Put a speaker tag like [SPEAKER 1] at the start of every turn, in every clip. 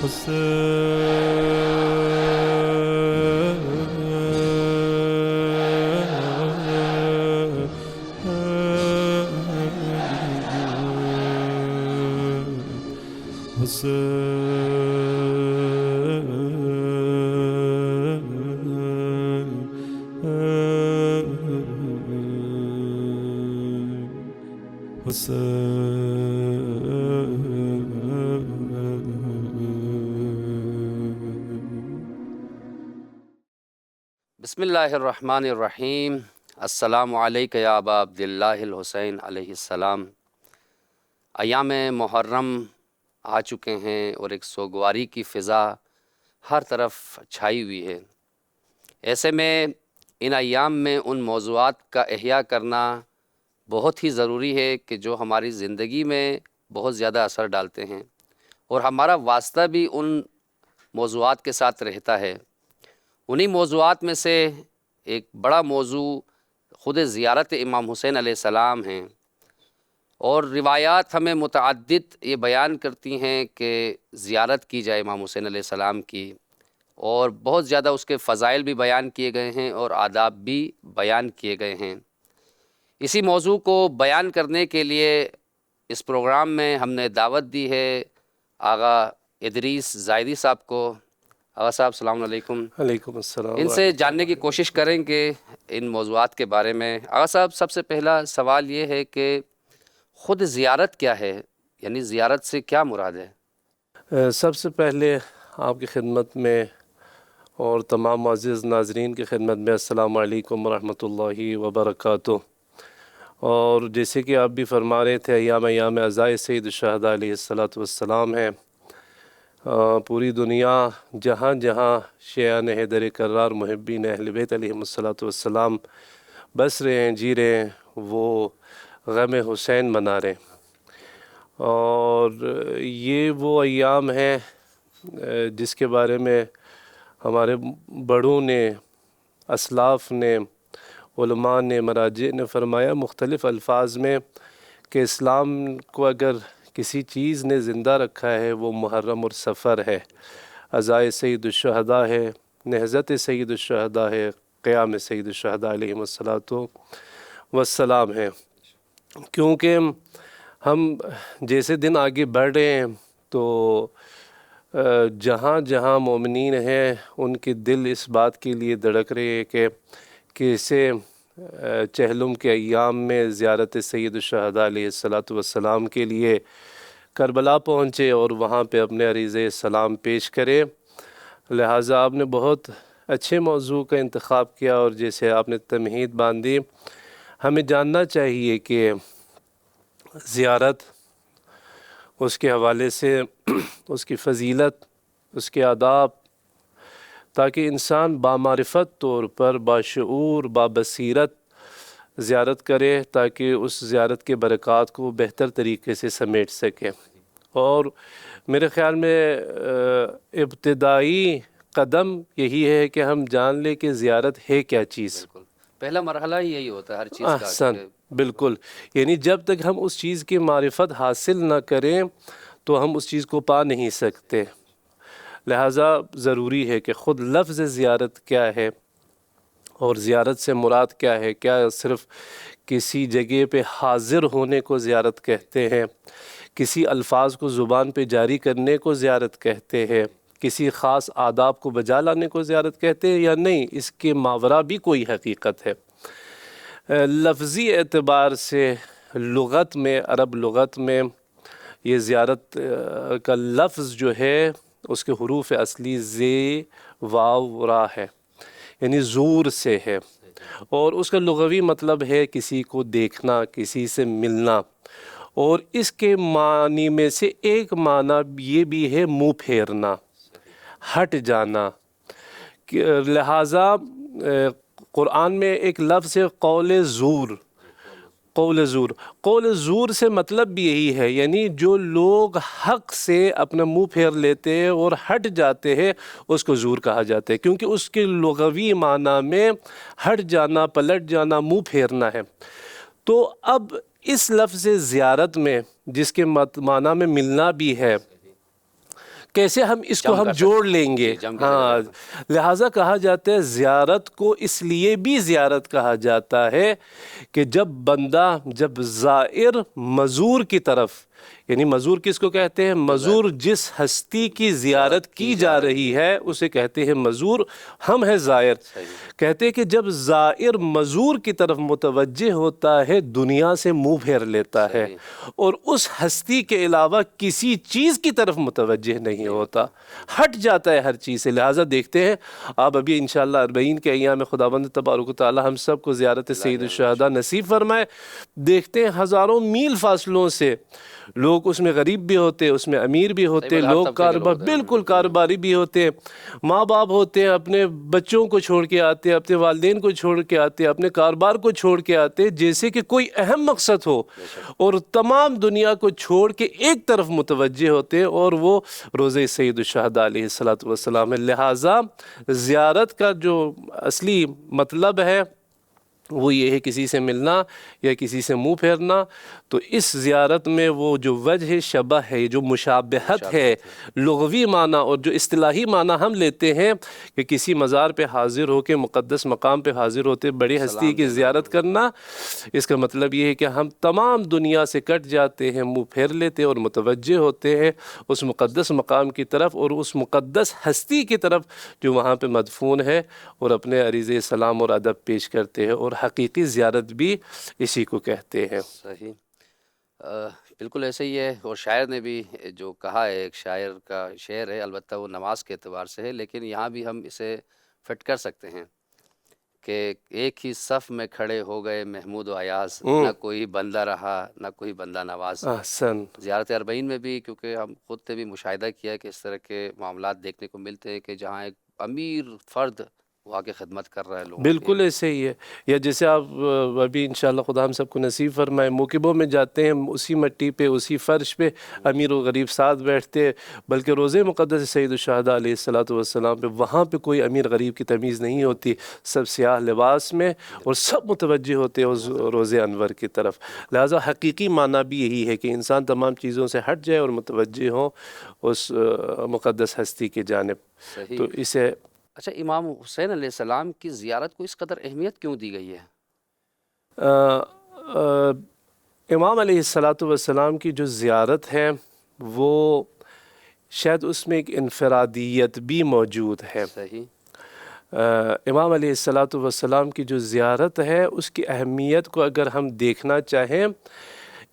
[SPEAKER 1] بسم اللہ الرحمن الرحیم۔ السلام علیکہ یا ابا عبداللہ الحسین علیہ السلام۔ ایام محرم آ چکے ہیں اور ایک سوگواری کی فضا ہر طرف چھائی ہوئی ہے۔ ایسے میں ان ایام میں ان موضوعات کا احیاء کرنا بہت ہی ضروری ہے کہ جو ہماری زندگی میں بہت زیادہ اثر ڈالتے ہیں اور ہمارا واسطہ بھی ان موضوعات کے ساتھ رہتا ہے۔ انہی موضوعات میں سے ایک بڑا موضوع خود زیارت امام حسین علیہ السلام ہیں، اور روایات ہمیں متعدد یہ بیان کرتی ہیں کہ زیارت کی جائے امام حسین علیہ السلام کی، اور بہت زیادہ اس کے فضائل بھی بیان کیے گئے ہیں اور آداب بھی بیان کیے گئے ہیں۔ اسی موضوع کو بیان کرنے کے لیے اس پروگرام میں ہم نے دعوت دی ہے آغا ادریس زائدی صاحب کو۔ آغا صاحب السلام علیکم۔
[SPEAKER 2] علیکم السلام۔
[SPEAKER 1] ان سے جاننے کی کوشش کریں گے ان موضوعات کے بارے میں۔ آغا صاحب، سب سے پہلا سوال یہ ہے کہ خود زیارت کیا ہے، یعنی زیارت سے کیا مراد ہے؟
[SPEAKER 2] سب سے پہلے آپ کی خدمت میں اور تمام معزز ناظرین کی خدمت میں السلام علیکم ورحمۃ اللہ وبرکاتہ۔ اور جیسے کہ آپ بھی فرما رہے تھے، ایام عزائے سید الشہداء علیہ السلام ہیں۔ پوری دنیا جہاں جہاں شیعان حیدر کرار محبین اہل بیت علیہ السلام بس رہے ہیں، جی رہے ہیں، وہ غم حسین منا رہے ہیں۔ اور یہ وہ ایام ہیں جس کے بارے میں ہمارے بڑوں نے، اسلاف نے، علماء نے، مراجع نے فرمایا مختلف الفاظ میں کہ اسلام کو اگر کسی چیز نے زندہ رکھا ہے وہ محرم اور سفر ہے، عزائے سید الشہداء ہے، نہضت سید الشہداء ہے، قیام سید الشہداء علیہ السلام ہے۔ کیونکہ ہم جیسے دن آگے بڑھ رہے ہیں تو جہاں جہاں مومنین ہیں ان کے دل اس بات کے لیے دھڑک رہے ہیں کہ کیسے چہلم کے ایام میں زیارت سید الشہداء علیہ السلام کے لیے کربلا پہنچے اور وہاں پہ اپنے عریضِ سلام پیش کرے۔ لہٰذا آپ نے بہت اچھے موضوع کا انتخاب کیا، اور جیسے آپ نے تمہید باندھی، ہمیں جاننا چاہیے کہ زیارت، اس کے حوالے سے اس کی فضیلت، اس کے آداب، تاکہ انسان بامعرفت طور پر، باشعور، بابصیرت زیارت کرے، تاکہ اس زیارت کے برکات کو بہتر طریقے سے سمیٹ سکے۔ اور میرے خیال میں ابتدائی قدم یہی ہے کہ ہم جان لیں کہ زیارت ہے کیا چیز۔
[SPEAKER 1] پہلا مرحلہ ہی یہی ہوتا ہے ہر چیز کا۔
[SPEAKER 2] احسن، بالکل۔ یعنی جب تک ہم اس چیز کی معرفت حاصل نہ کریں تو ہم اس چیز کو پا نہیں سکتے۔ لہٰذا ضروری ہے کہ خود لفظ زیارت کیا ہے اور زیارت سے مراد کیا ہے۔ کیا صرف کسی جگہ پہ حاضر ہونے کو زیارت کہتے ہیں؟ کسی الفاظ کو زبان پہ جاری کرنے کو زیارت کہتے ہیں؟ کسی خاص آداب کو بجا لانے کو زیارت کہتے ہیں، یا نہیں اس کے ماورا بھی کوئی حقیقت ہے؟ لفظی اعتبار سے لغت میں، عرب لغت میں یہ زیارت کا لفظ جو ہے اس کے حروف اصلی زی، واو، را ہے، یعنی زور سے ہے، اور اس کا لغوی مطلب ہے کسی کو دیکھنا، کسی سے ملنا۔ اور اس کے معنی میں سے ایک معنی یہ بھی ہے منہ پھیرنا، ہٹ جانا۔ لہٰذا قرآن میں ایک لفظ ہے قول زور۔ قول زور، قول زور سے مطلب بھی یہی ہے، یعنی جو لوگ حق سے اپنا منہ پھیر لیتے ہیں اور ہٹ جاتے ہیں اس کو زور کہا جاتا ہے، کیونکہ اس کے لغوی معنی میں ہٹ جانا، پلٹ جانا، منہ پھیرنا ہے۔ تو اب اس لفظ زیارت میں جس کے معنی میں ملنا بھی ہے، کیسے ہم اس کو ہم جوڑ لیں گے. ہاں لہٰذا کہا جاتا ہے زیارت کو اس لیے بھی زیارت کہا جاتا ہے کہ جب زائر مزور کی طرف، یعنی مزور کس کو کہتے ہیں؟ مزور جس ہستی کی زیارت کی جا رہی ہے اسے کہتے ہیں مزور، ہم ہیں زائر. کہتے ہیں کہ جب زائر مزور کی طرف متوجہ ہوتا ہے دنیا سے منہ پھیر لیتا ہے اور اس ہستی کے علاوہ کسی چیز کی طرف متوجہ نہیں ہوتا، ہٹ جاتا ہے ہر چیز سے. لہٰذا دیکھتے ہیں آپ ابھی انشاءاللہ 40 کے ایام خداوند تبارک و تعالی ہم سب کو زیارت سید الشہداء نصیب فرمائے. دیکھتے ہیں ہزاروں میل فاصلوں سے لوگ اس میں غریب بھی ہوتے، اس میں امیر بھی ہوتے، لوگ بالکل کاروباری بھی ہوتے، ماں باپ ہوتے ہیں، اپنے بچوں کو چھوڑ کے آتے، اپنے والدین کو چھوڑ کے آتے، اپنے کاروبار کو چھوڑ کے آتے، جیسے کہ کوئی اہم مقصد ہو، اور تمام دنیا کو چھوڑ کے ایک طرف متوجہ ہوتے اور وہ روضہ سید الشہداء علیہ السلام ہے. لہٰذا زیارت کا جو اصلی مطلب ہے وہ یہ ہے کسی سے ملنا یا کسی سے منہ پھیرنا. تو اس زیارت میں وہ جو وجہ شبہ ہے، جو مشابہت ہے، لغوی معنی اور جو اصطلاحی معنی ہم لیتے ہیں کہ کسی مزار پہ حاضر ہو کے مقدس مقام پہ حاضر ہوتے بڑی ہستی کی زیارت کرنا، اس کا مطلب یہ ہے کہ ہم تمام دنیا سے کٹ جاتے ہیں، منہ پھیر لیتے اور متوجہ ہوتے ہیں اس مقدس مقام کی طرف اور اس مقدس ہستی کی طرف جو وہاں پہ مدفون ہے، اور اپنے عریض سلام اور ادب پیش کرتے ہیں. اور حقیقی زیارت بھی اسی کو کہتے ہیں.
[SPEAKER 1] صحیح، بالکل ایسے ہی ہے. اور شاعر نے بھی جو کہا ہے، ایک شاعر کا شعر ہے، البتہ وہ نماز کے اعتبار سے ہے، لیکن یہاں بھی ہم اسے فٹ کر سکتے ہیں کہ ایک ہی صف میں کھڑے ہو گئے محمود و ایاز، نہ کوئی بندہ رہا نہ کوئی بندہ نواز.
[SPEAKER 2] احسن.
[SPEAKER 1] زیارت 40 میں بھی، کیونکہ ہم خود نے بھی مشاہدہ کیا ہے کہ اس طرح کے معاملات دیکھنے کو ملتے ہیں کہ جہاں ایک امیر فرد وہ آ کے خدمت کر رہا ہے لوگوں کی.
[SPEAKER 2] بالکل ایسے ہی ہے. یا جیسے آپ ابھی انشاءاللہ خدا ہم سب کو نصیب فرمائے موکبوں میں جاتے ہیں، اسی مٹی پہ اسی فرش پہ امیر و غریب ساتھ بیٹھتے، بلکہ روضہ مقدس سید الشہداء علیہ السلام پہ وہاں پہ کوئی امیر غریب کی تمیز نہیں ہوتی، سب سیاہ لباس میں اور سب متوجہ ہوتے ہیں اس روضہ انور کی طرف. لہٰذا حقیقی معنی بھی یہی ہے کہ انسان تمام چیزوں سے ہٹ جائے اور متوجہ ہوں اس مقدس ہستی کی جانب. تو اسے
[SPEAKER 1] اچھا، امام حسین علیہ السلام کی زیارت کو اس قدر اہمیت کیوں دی گئی ہے؟
[SPEAKER 2] امام علیہ السلام کی جو زیارت ہے وہ شاید اس میں ایک انفرادیت بھی موجود ہے.
[SPEAKER 1] صحیح.
[SPEAKER 2] امام علیہ السلام کی جو زیارت ہے اس کی اہمیت کو اگر ہم دیکھنا چاہیں،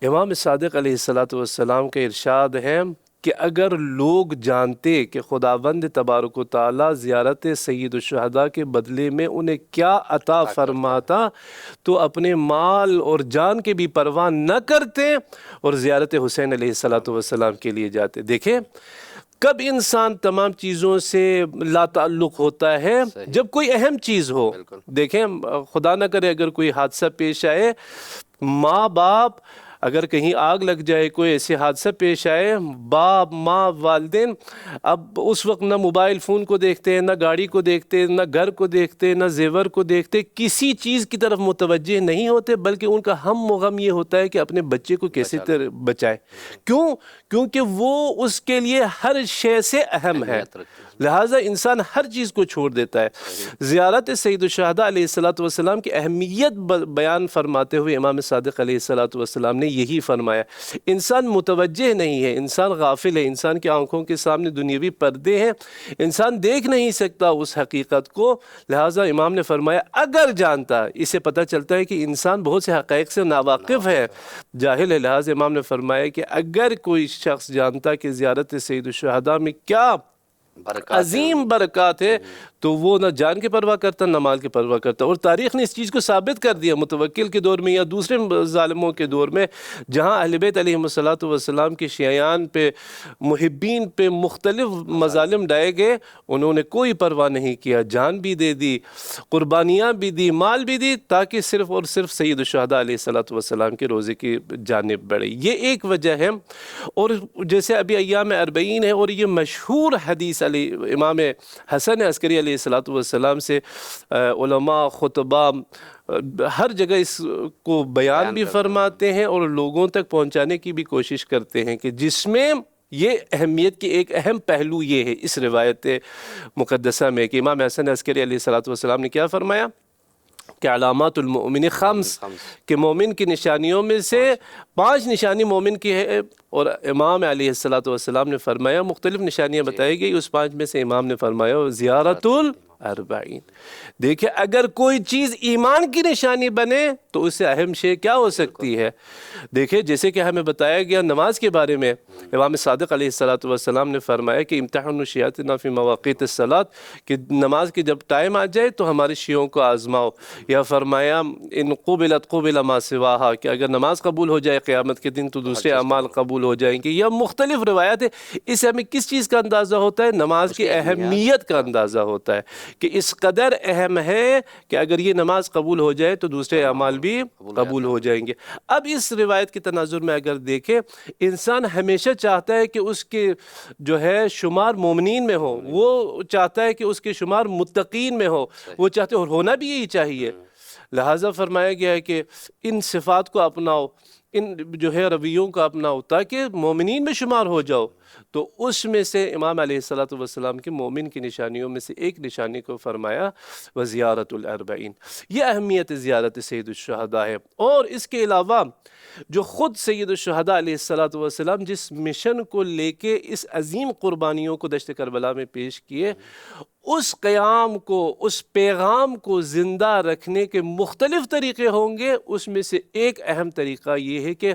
[SPEAKER 2] امام صادق علیہ السلام کا ارشاد ہے کہ اگر لوگ جانتے کہ خداوند تبارک و تعالیٰ زیارت سید الشہداء کے بدلے میں انہیں کیا عطا فرماتا تو اپنے مال اور جان کے بھی پرواہ نہ کرتے اور زیارت حسین علیہ السلام کے لیے جاتے. دیکھیں کب انسان تمام چیزوں سے لا تعلق ہوتا ہے؟ جب کوئی اہم چیز ہو. دیکھیں خدا نہ کرے اگر کوئی حادثہ پیش آئے، ماں باپ، اگر کہیں آگ لگ جائے، کوئی ایسے حادثہ پیش آئے، باپ ماں والدین اب اس وقت نہ موبائل فون کو دیکھتے ہیں، نہ گاڑی کو دیکھتے، نہ گھر کو دیکھتے، نہ زیور کو دیکھتے، کسی چیز کی طرف متوجہ نہیں ہوتے، بلکہ ان کا ہم و غم یہ ہوتا ہے کہ اپنے بچے کو کیسے بچائے. کیونکہ وہ اس کے لیے ہر شے سے اہم ہے. لہٰذا انسان ہر چیز کو چھوڑ دیتا ہے. زیارت سید الشہداء علیہ السلام کی اہمیت بیان فرماتے ہوئے امام صادق علیہ السلام نے یہی فرمایا، انسان متوجہ نہیں ہے، انسان غافل ہے، انسان کی آنکھوں کے سامنے دنیاوی پردے ہیں، انسان دیکھ نہیں سکتا اس حقیقت کو. لہٰذا امام نے فرمایا اگر جانتا، اسے پتہ چلتا ہے کہ انسان بہت سے حقائق سے ناواقف ہے، جاہل ہے. لہٰذا امام نے فرمایا کہ اگر کوئی شخص جانتا کہ زیارت سید الشہداء میں کیا عظیم برکات ہے تو وہ نہ جان کی پرواہ کرتا نہ مال کی پرواہ کرتا. اور تاریخ نے اس چیز کو ثابت کر دیا متوکل کے دور میں یا دوسرے ظالموں کے دور میں، جہاں اہل بیت علیہ السلام کے شیعان پہ، محبین پہ مختلف مظالم ڈائے گئے، انہوں نے کوئی پرواہ نہیں کیا، جان بھی دے دی، قربانیاں بھی دی، مال بھی دی، تاکہ صرف اور صرف سید الشہداء علیہ السلام کے روزے کی جانب بڑھے. یہ ایک وجہ ہے. اور جیسے ابھی ایام 40 ہے اور یہ مشہور حدیث امام حسن عسکری علیہ السلام سے علماء خطبہ ہر جگہ اس کو بیان بھی فرماتے ہیں اور لوگوں تک پہنچانے کی بھی کوشش کرتے ہیں کہ جس میں یہ اہمیت کی ایک اہم پہلو یہ ہے اس روایت مقدسہ میں کہ امام حسن عسکری علیہ الصلوۃ والسلام نے کیا فرمایا کہ علامات المؤمن خمس، کہ مومن کی نشانیوں میں سے 5 نشانی مومن کی ہے، اور امام علیہ الصلوۃ والسلام نے فرمایا مختلف نشانیاں بتائی گئی، اس 5 میں سے امام نے فرمایا زیارت الاربعین۔ دیکھیں اگر کوئی چیز ایمان کی نشانی بنے تو اس سے اہم شے کیا ہو سکتی ہے؟ دیکھیں جیسے کہ ہمیں بتایا گیا نماز کے بارے میں، امام صادق علیہ الصلوۃ والسلام نے فرمایا کہ امتحنوا الشیاطین فی مواقیت الصلاۃ، کہ نماز کی جب ٹائم آ جائے تو ہمارے شیعوں کو آزماؤ، یا فرمایا ان قبلت قبل ما سواہا، کہ اگر نماز قبول ہو جائے قیامت کے دن تو دوسرے اعمال قبول ہو جائیں گے۔ یہ مختلف روایات ہیں، اس سے ہمیں کس چیز کا اندازہ ہوتا ہے؟ نماز کی اہمیت کا اندازہ ہوتا ہے کہ اس قدر اہم ہے کہ اگر یہ نماز قبول ہو جائے تو دوسرے اعمال بھی قبول ہو جائیں گے۔ اب اس روایت کے تناظر میں اگر دیکھیں، انسان ہمیشہ چاہتا ہے کہ اس کے جو ہے شمار مومنین میں ہو، وہ چاہتا ہے کہ اس کے شمار متقین میں ہو، وہ چاہتے ہیں، اور ہونا بھی یہی چاہیے۔ لہٰذا فرمایا گیا ہے کہ ان صفات کو اپناؤ، ان جو ہے رویوں کو اپناؤ تاکہ مومنین میں شمار ہو جاؤ۔ تو اس میں سے امام علیہ الصلوۃ والسلام کے مومن کی نشانیوں میں سے ایک نشانی کو فرمایا وزیارت الاربعین۔ یہ اہمیت زیارت سید الشہداء ہے۔ اور اس کے علاوہ جو خود سید الشہداء علیہ الصلوۃ والسلام جس مشن کو لے کے اس عظیم قربانیوں کو دشت کربلا میں پیش کیے، اس قیام کو، اس پیغام کو زندہ رکھنے کے مختلف طریقے ہوں گے۔ اس میں سے ایک اہم طریقہ یہ ہے کہ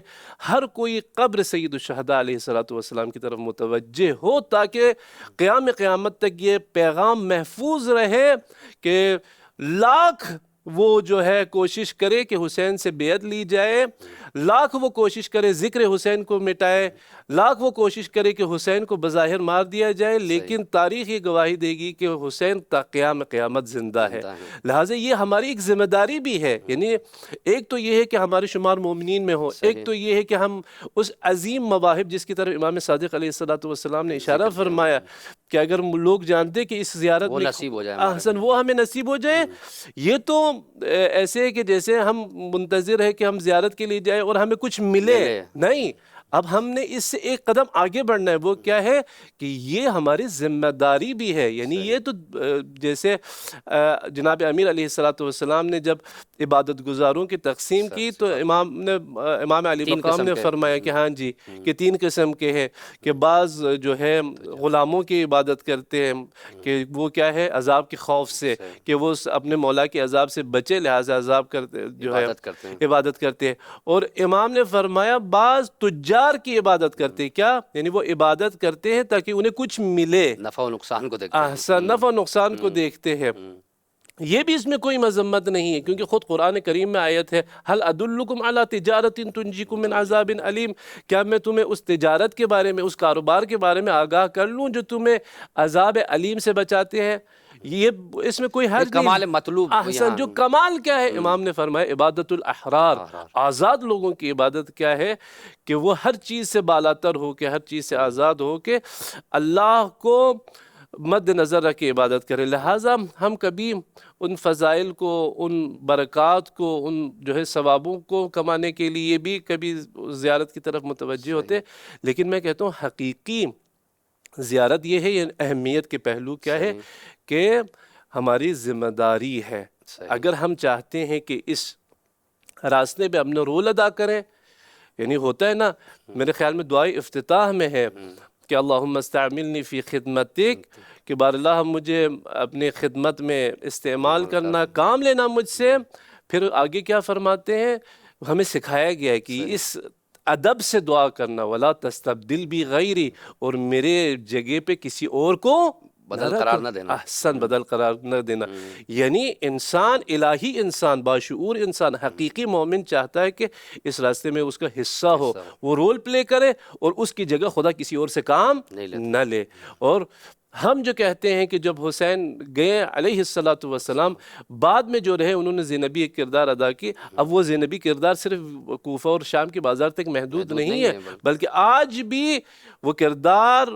[SPEAKER 2] ہر کوئی قبر سید الشہداء علیہ الصلوۃ والسلام کی طرف متوجہ ہو تاکہ قیامت تک یہ پیغام محفوظ رہے کہ لاکھ وہ جو ہے کوشش کرے کہ حسین سے بیعت لی جائے، لاکھ وہ کوشش کرے ذکر حسین کو مٹائے، لاکھ وہ کوشش کرے کہ حسین کو بظاہر مار دیا جائے، لیکن تاریخ یہ گواہی دے گی کہ حسین تا قیامت زندہ ہے۔ لہٰذا یہ ہماری ایک ذمہ داری بھی ہے، یعنی ایک تو یہ ہے کہ ہمارے شمار مومنین میں ہو، ایک تو یہ ہے کہ ہم اس عظیم مواہب جس کی طرف امام صادق علیہ الصلوۃ والسلام نے اشارہ فرمایا کہ اگر لوگ جانتے کہ اس زیارت میں
[SPEAKER 1] نصیب ہو جائے،
[SPEAKER 2] احسن وہ ہمیں نصیب ہو جائے، یہ تو ایسے ہے کہ جیسے ہم منتظر ہے کہ ہم زیارت کے لیے جائیں اور ہمیں کچھ ملے، نہیں، اب ہم نے اس سے ایک قدم آگے بڑھنا ہے۔ وہ کیا ہے کہ یہ ہماری ذمہ داری بھی ہے، یعنی یہ تو جیسے جناب امیر علیہ الصلوۃ والسلام نے جب عبادت گزاروں کی تقسیم کی تو امام علی مقام نے فرمایا کہ ہاں جی کہ 3 قسم کے ہیں، کہ بعض جو ہے غلاموں کی عبادت کرتے ہیں کہ وہ کیا ہے عذاب کے خوف سے، کہ وہ اپنے مولا کے عذاب سے بچے، لہٰذا عذاب کرتے جو ہے عبادت کرتے ہیں۔ اور امام نے فرمایا بعض تجار کی عبادت کرتے، کیا یعنی وہ عبادت کرتے ہیں تاکہ انہیں کچھ ملے،
[SPEAKER 1] نفع و نقصان کو دیکھتے ہیں،
[SPEAKER 2] احسن نفع و نقصان کو دیکھتے ہیں۔ یہ بھی اس میں کوئی مذمت نہیں ہے، کیونکہ خود قرآن کریم میں آیت ہے هل ادلکم علی تجارت تنجیکم من عذاب علیم، کیا میں تمہیں اس تجارت کے بارے میں، اس کاروبار کے بارے میں آگاہ کر لوں جو تمہیں عذاب علیم سے بچاتے ہیں؟ یہ اس میں کوئی حرج نہیں،
[SPEAKER 1] کمال مطلوب
[SPEAKER 2] احسن جو کمال کیا ہے، امام نے فرمایا عبادت الاحرار، آزاد لوگوں کی عبادت کیا ہے کہ وہ ہر چیز سے بالاتر ہو کے، ہر چیز سے آزاد ہو کے اللہ کو مد نظر رکھ کے عبادت کرے۔ لہٰذا ہم کبھی ان فضائل کو، ان برکات کو، ان جو ہے ثوابوں کو کمانے کے لیے بھی کبھی زیارت کی طرف متوجہ ہوتے، لیکن میں کہتا ہوں حقیقی زیارت یہ ہے، یہ اہمیت کے پہلو کیا ہے کہ ہماری ذمہ داری ہے۔ اگر ہم چاہتے ہیں کہ اس راستے پہ اپنا رول ادا کریں، یعنی ہوتا ہے نا، میرے خیال میں دعائے افتتاح میں ہے کہ اللہم استعملنی فی خدمتک، کہ بار اللہ مجھے اپنی خدمت میں استعمال کرنا، کام لینا مجھ سے۔ پھر آگے کیا فرماتے ہیں، ہمیں سکھایا گیا ہے کہ اس ادب سے دعا کرنا، ولا تستبدل بی غیری، اور میرے جگہ پہ کسی اور کو
[SPEAKER 1] بدل قرار نہ دینا،
[SPEAKER 2] احسن بدل قرار نہ دینا۔ یعنی انسان، الہی انسان، باشعور انسان، حقیقی مومن چاہتا ہے کہ اس راستے میں اس کا حصہ ہو، وہ رول پلے کرے اور اس کی جگہ خدا کسی اور سے کام نہ لے۔ اور ہم جو کہتے ہیں کہ جب حسین گئے علیہ الصلوۃ والسلام، بعد میں جو رہے انہوں نے زینبی ایک کردار ادا کی، اب وہ زینبی کردار صرف کوفہ اور شام کے بازار تک محدود نہیں ہے، بلکہ آج بھی وہ کردار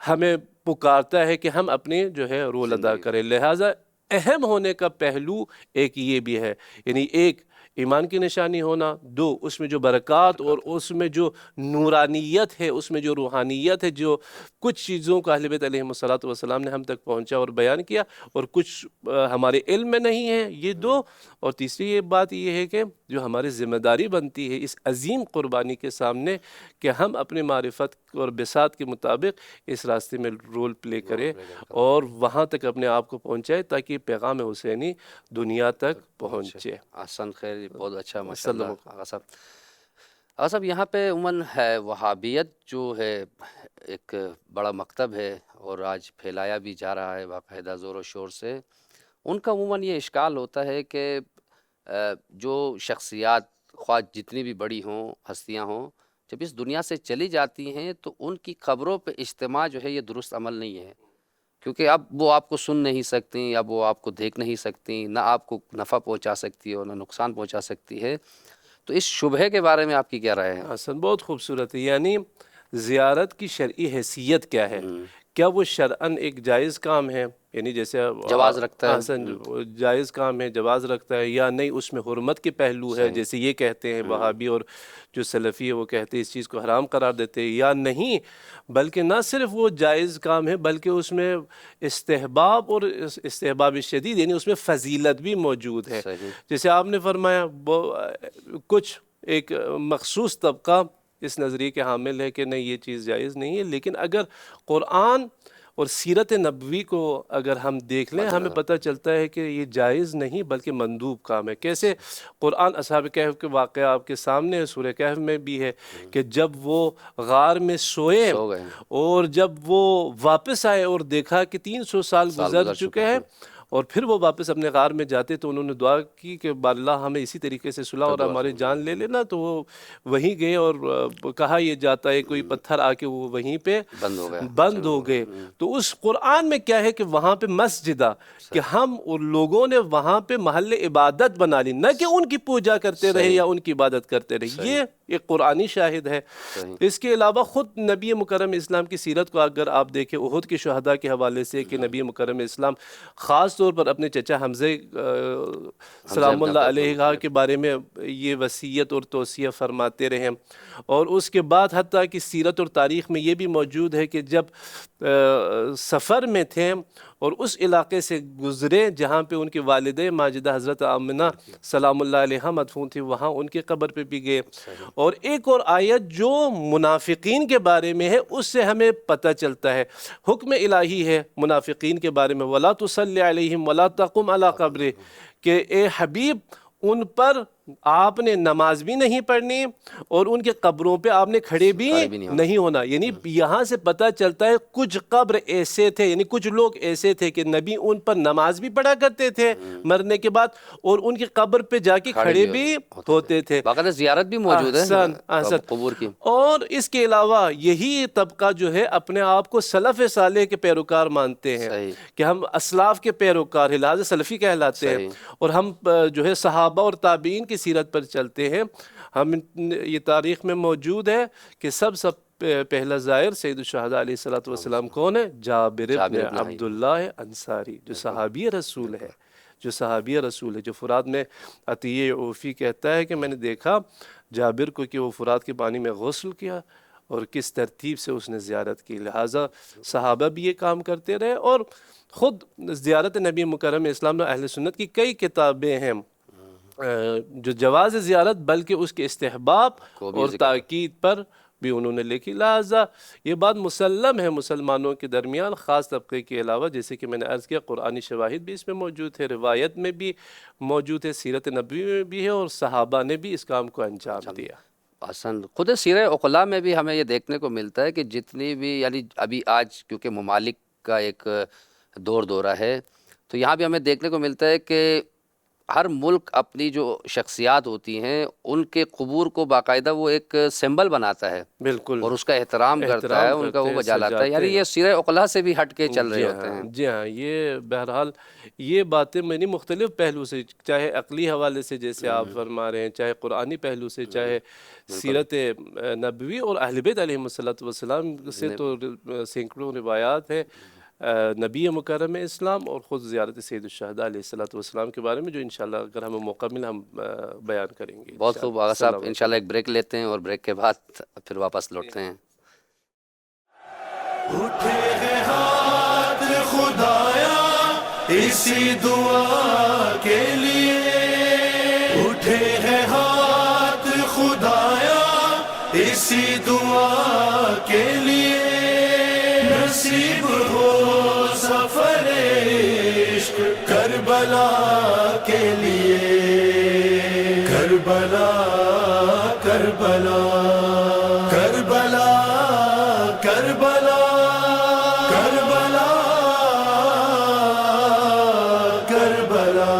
[SPEAKER 2] ہمیں پکارتا ہے کہ ہم اپنے جو ہے رول ادا کریں۔ لہٰذا اہم ہونے کا پہلو ایک یہ بھی ہے، یعنی ایک ایمان کی نشانی ہونا، دو اس میں جو برکات اور اس میں جو نورانیت ہے، اس میں جو روحانیت ہے، جو کچھ چیزوں کو اہل بیت علیہم الصلوۃ والسلام نے ہم تک پہنچا اور بیان کیا اور کچھ ہمارے علم میں نہیں ہے، یہ دو. اور تیسری یہ بات یہ ہے کہ جو ہماری ذمہ داری بنتی ہے اس عظیم قربانی کے سامنے کہ ہم اپنے معرفت اور بساط کے مطابق اس راستے میں رول پلے کریں اور وہاں تک اپنے آپ کو پہنچائے تاکہ پیغام حسینی دنیا تک پہنچے.
[SPEAKER 1] احسن، خیر، بہت اچھا، ماشاء
[SPEAKER 2] وسلم.
[SPEAKER 1] اللہ. آغا صاحب یہاں پہ عموماً ہے وہابیت جو ہے ایک بڑا مکتب ہے اور آج پھیلایا بھی جا رہا ہے باقاعدہ زور و شور سے. ان کا عموماً یہ اشکال ہوتا ہے کہ جو شخصیات خواہ جتنی بھی بڑی ہوں، ہستیاں ہوں، جب اس دنیا سے چلی جاتی ہیں تو ان کی قبروں پہ اجتماع جو ہے یہ درست عمل نہیں ہے، کیونکہ اب وہ آپ کو سن نہیں سکتی، اب وہ آپ کو دیکھ نہیں سکتی، نہ آپ کو نفع پہنچا سکتی ہے اور نہ نقصان پہنچا سکتی ہے. تو اس شبہے کے بارے میں آپ کی کیا رائے ہے؟
[SPEAKER 2] حسن، بہت خوبصورت ہے. یعنی زیارت کی شرعی حیثیت کیا ہے؟ کیا وہ شرعاً ایک جائز کام ہے؟ یعنی جیسے
[SPEAKER 1] جواز رکھتا ہے؟
[SPEAKER 2] حسن جائز کام ہے، جواز رکھتا ہے یا نہیں؟ اس میں حرمت کے پہلو ہے جیسے یہ کہتے ہیں وہابی اور جو سلفی ہے وہ کہتے ہیں اس چیز کو حرام قرار دیتے ہیں، یا نہیں بلکہ نہ صرف وہ جائز کام ہے بلکہ اس میں استحباب اور استحباب شدید یعنی اس میں فضیلت بھی موجود ہے.
[SPEAKER 1] صحیح.
[SPEAKER 2] جیسے آپ نے فرمایا کچھ ایک مخصوص طبقہ اس نظریے کے حامل ہے کہ نہیں یہ چیز جائز نہیں ہے، لیکن اگر قرآن اور سیرت نبوی کو اگر ہم دیکھ لیں ہمیں پتہ چلتا ہے کہ یہ جائز نہیں بلکہ مندوب کام ہے. کیسے؟ قرآن اصحاب کہف کے واقعہ آپ کے سامنے ہے، سورہ کہف میں بھی ہے کہ جب وہ غار میں سوئے
[SPEAKER 1] سو گئے
[SPEAKER 2] اور جب وہ واپس آئے اور دیکھا کہ 300 سال گزر چکے ہیں اور پھر وہ واپس اپنے غار میں جاتے تو انہوں نے دعا کی کہ اللہ ہمیں اسی طریقے سے صلح اور ہماری جان لے لینا. تو وہ وہیں گئے اور کہا یہ جاتا ہے کوئی پتھر آ کے وہ وہیں پہ بند ہو گئے. تو اس قرآن میں کیا ہے کہ وہاں پہ مسجدہ کہ ہم اور لوگوں نے وہاں پہ محل عبادت بنا لی، نہ کہ ان کی پوجا کرتے رہے یا ان کی عبادت کرتے رہے. یہ ایک قرآنی شاہد ہے. اس کے علاوہ خود نبی مکرم اسلام کی سیرت کو اگر آپ دیکھیں احد کے شہداء کے حوالے سے کہ نبی مکرم اسلام خاص طور پر اپنے چچا حمزہ سلام اللہ علیہ کے بارے میں یہ وصیت اور توصیہ فرماتے رہے. اور اس کے بعد حتیٰ کہ سیرت اور تاریخ میں یہ بھی موجود ہے کہ جب سفر میں تھے اور اس علاقے سے گزرے جہاں پہ ان کے والدہ ماجدہ حضرت آمنہ سلام اللہ علیہ مدفون تھی، وہاں ان کے قبر پہ بھی گئے. اور ایک اور آیت جو منافقین کے بارے میں ہے اس سے ہمیں پتہ چلتا ہے، حکم الہی ہے منافقین کے بارے میں وَلَا تُصَلِّ عَلَيْهِمْ وَلَا تَقُمْ عَلَىٰ قَبْرِهِ کہ اے حبیب ان پر آپ نے نماز بھی نہیں پڑھنی اور ان کے قبروں پہ آپ نے کھڑے بھی نہیں ہونا. یعنی یہاں سے پتہ چلتا ہے کچھ قبر ایسے تھے، یعنی کچھ لوگ ایسے تھے کہ نبی ان پر نماز بھی پڑھا کرتے تھے مرنے کے بعد اور ان کی قبر پہ جا کے کھڑے بھی ہوتے تھے.
[SPEAKER 1] باقاعدہ زیارت بھی موجود ہے قبور کی.
[SPEAKER 2] اور اس کے علاوہ یہی طبقہ جو ہے اپنے آپ کو سلف صالح کے پیروکار مانتے ہیں کہ ہم اسلاف کے پیروکار ہیں، لہٰذا سلفی کہلاتے ہیں. اور ہم جو ہے صحابہ اور تابعین کی سیرت پر چلتے ہیں. ہم یہ تاریخ میں موجود ہے کہ سب پہلا زائر سید الشہداء علیہ الصلوۃ والسلام کون ہے؟ جابر بن عبداللہ انصاری جو صحابی رسول ہے، جو فرات میں عطیہ عوفی کہتا ہے کہ میں نے دیکھا جابر کو کہ وہ فرات کے پانی میں غسل کیا اور کس ترتیب سے اس نے زیارت کی. لہٰذا صحابہ بھی یہ کام کرتے رہے اور خود زیارت نبی مکرم اسلام میں اہل سنت کی کئی کتابیں ہیں جو جواز زیارت بلکہ اس کے استحباب اور تاکید پر بھی انہوں نے لکھی. لہٰذا یہ بات مسلم ہے مسلمانوں کے درمیان خاص طبقے کے علاوہ، جیسے کہ میں نے عرض کیا قرآنی شواہد بھی اس میں موجود ہے، روایت میں بھی موجود ہے، سیرت نبوی میں بھی ہے اور صحابہ نے بھی اس کام کو انجام دیا.
[SPEAKER 1] خود سیرہ عقلاء میں بھی ہمیں یہ دیکھنے کو ملتا ہے کہ جتنی بھی یعنی ابھی آج کیونکہ ممالک کا ایک دورہ ہے تو یہاں بھی ہمیں دیکھنے کو ملتا ہے کہ ہر ملک اپنی جو شخصیات ہوتی ہیں ان کے قبور کو باقاعدہ وہ ایک سمبل بناتا ہے
[SPEAKER 2] بالکل
[SPEAKER 1] اور اس کا احترام کرتا ہے، ان کا وہ بجا لاتا ہے. یعنی یہ سیرہ عقلاء سے بھی ہٹ کے چل رہے ہوتے ہیں.
[SPEAKER 2] جی ہاں، یہ بہرحال یہ باتیں میں نے مختلف پہلو سے، چاہے عقلی حوالے سے جیسے آپ فرما رہے ہیں، چاہے قرآنی پہلو سے، چاہے سیرت نبوی اور اہل بیت علیہم الصلوۃ والسلام سے تو سینکڑوں روایات ہیں نبی مکرم اسلام اور خود زیارت سید الشہداء علیہ الصلوۃ والسلام کے بارے میں، جو انشاءاللہ اگر ہمیں موقع ملا ہم بیان کریں گے
[SPEAKER 1] بہت خوب آغا صاحب، انشاءاللہ ایک بریک لیتے ہیں اور بریک کے بعد پھر واپس لوٹتے ہیں۔
[SPEAKER 3] اٹھے ہیں ہاتھ خدایا اسی دعا کے لیے، اٹھے ہیں ہاتھ خدایا اسی دعا کے لیے، نصیب ہو سفر عشق کربلا کے لیے، کربلا کربلا کربلا کربلا کربلا کربلا،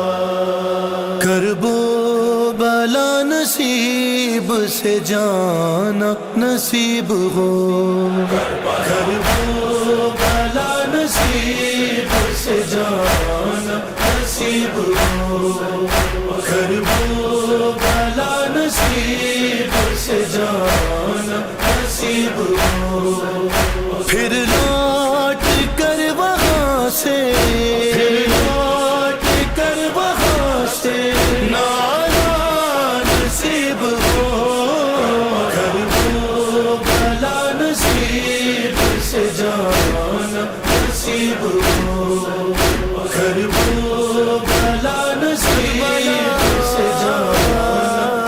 [SPEAKER 3] کرب و بلا نصیب سے جانا نصیب ہو، کرب و بلا نصیب سے جانا نصیب ہو، کرب و بلا نصیب سے جانا نصیب ہو، پھر لوٹ کر وہاں سے، پھر لوٹ کر وہاں سے نانا نصیب ہو، کرب و بلا نصیب سے جانا نصیب ہو، کرب و بلا نصیب سے جانا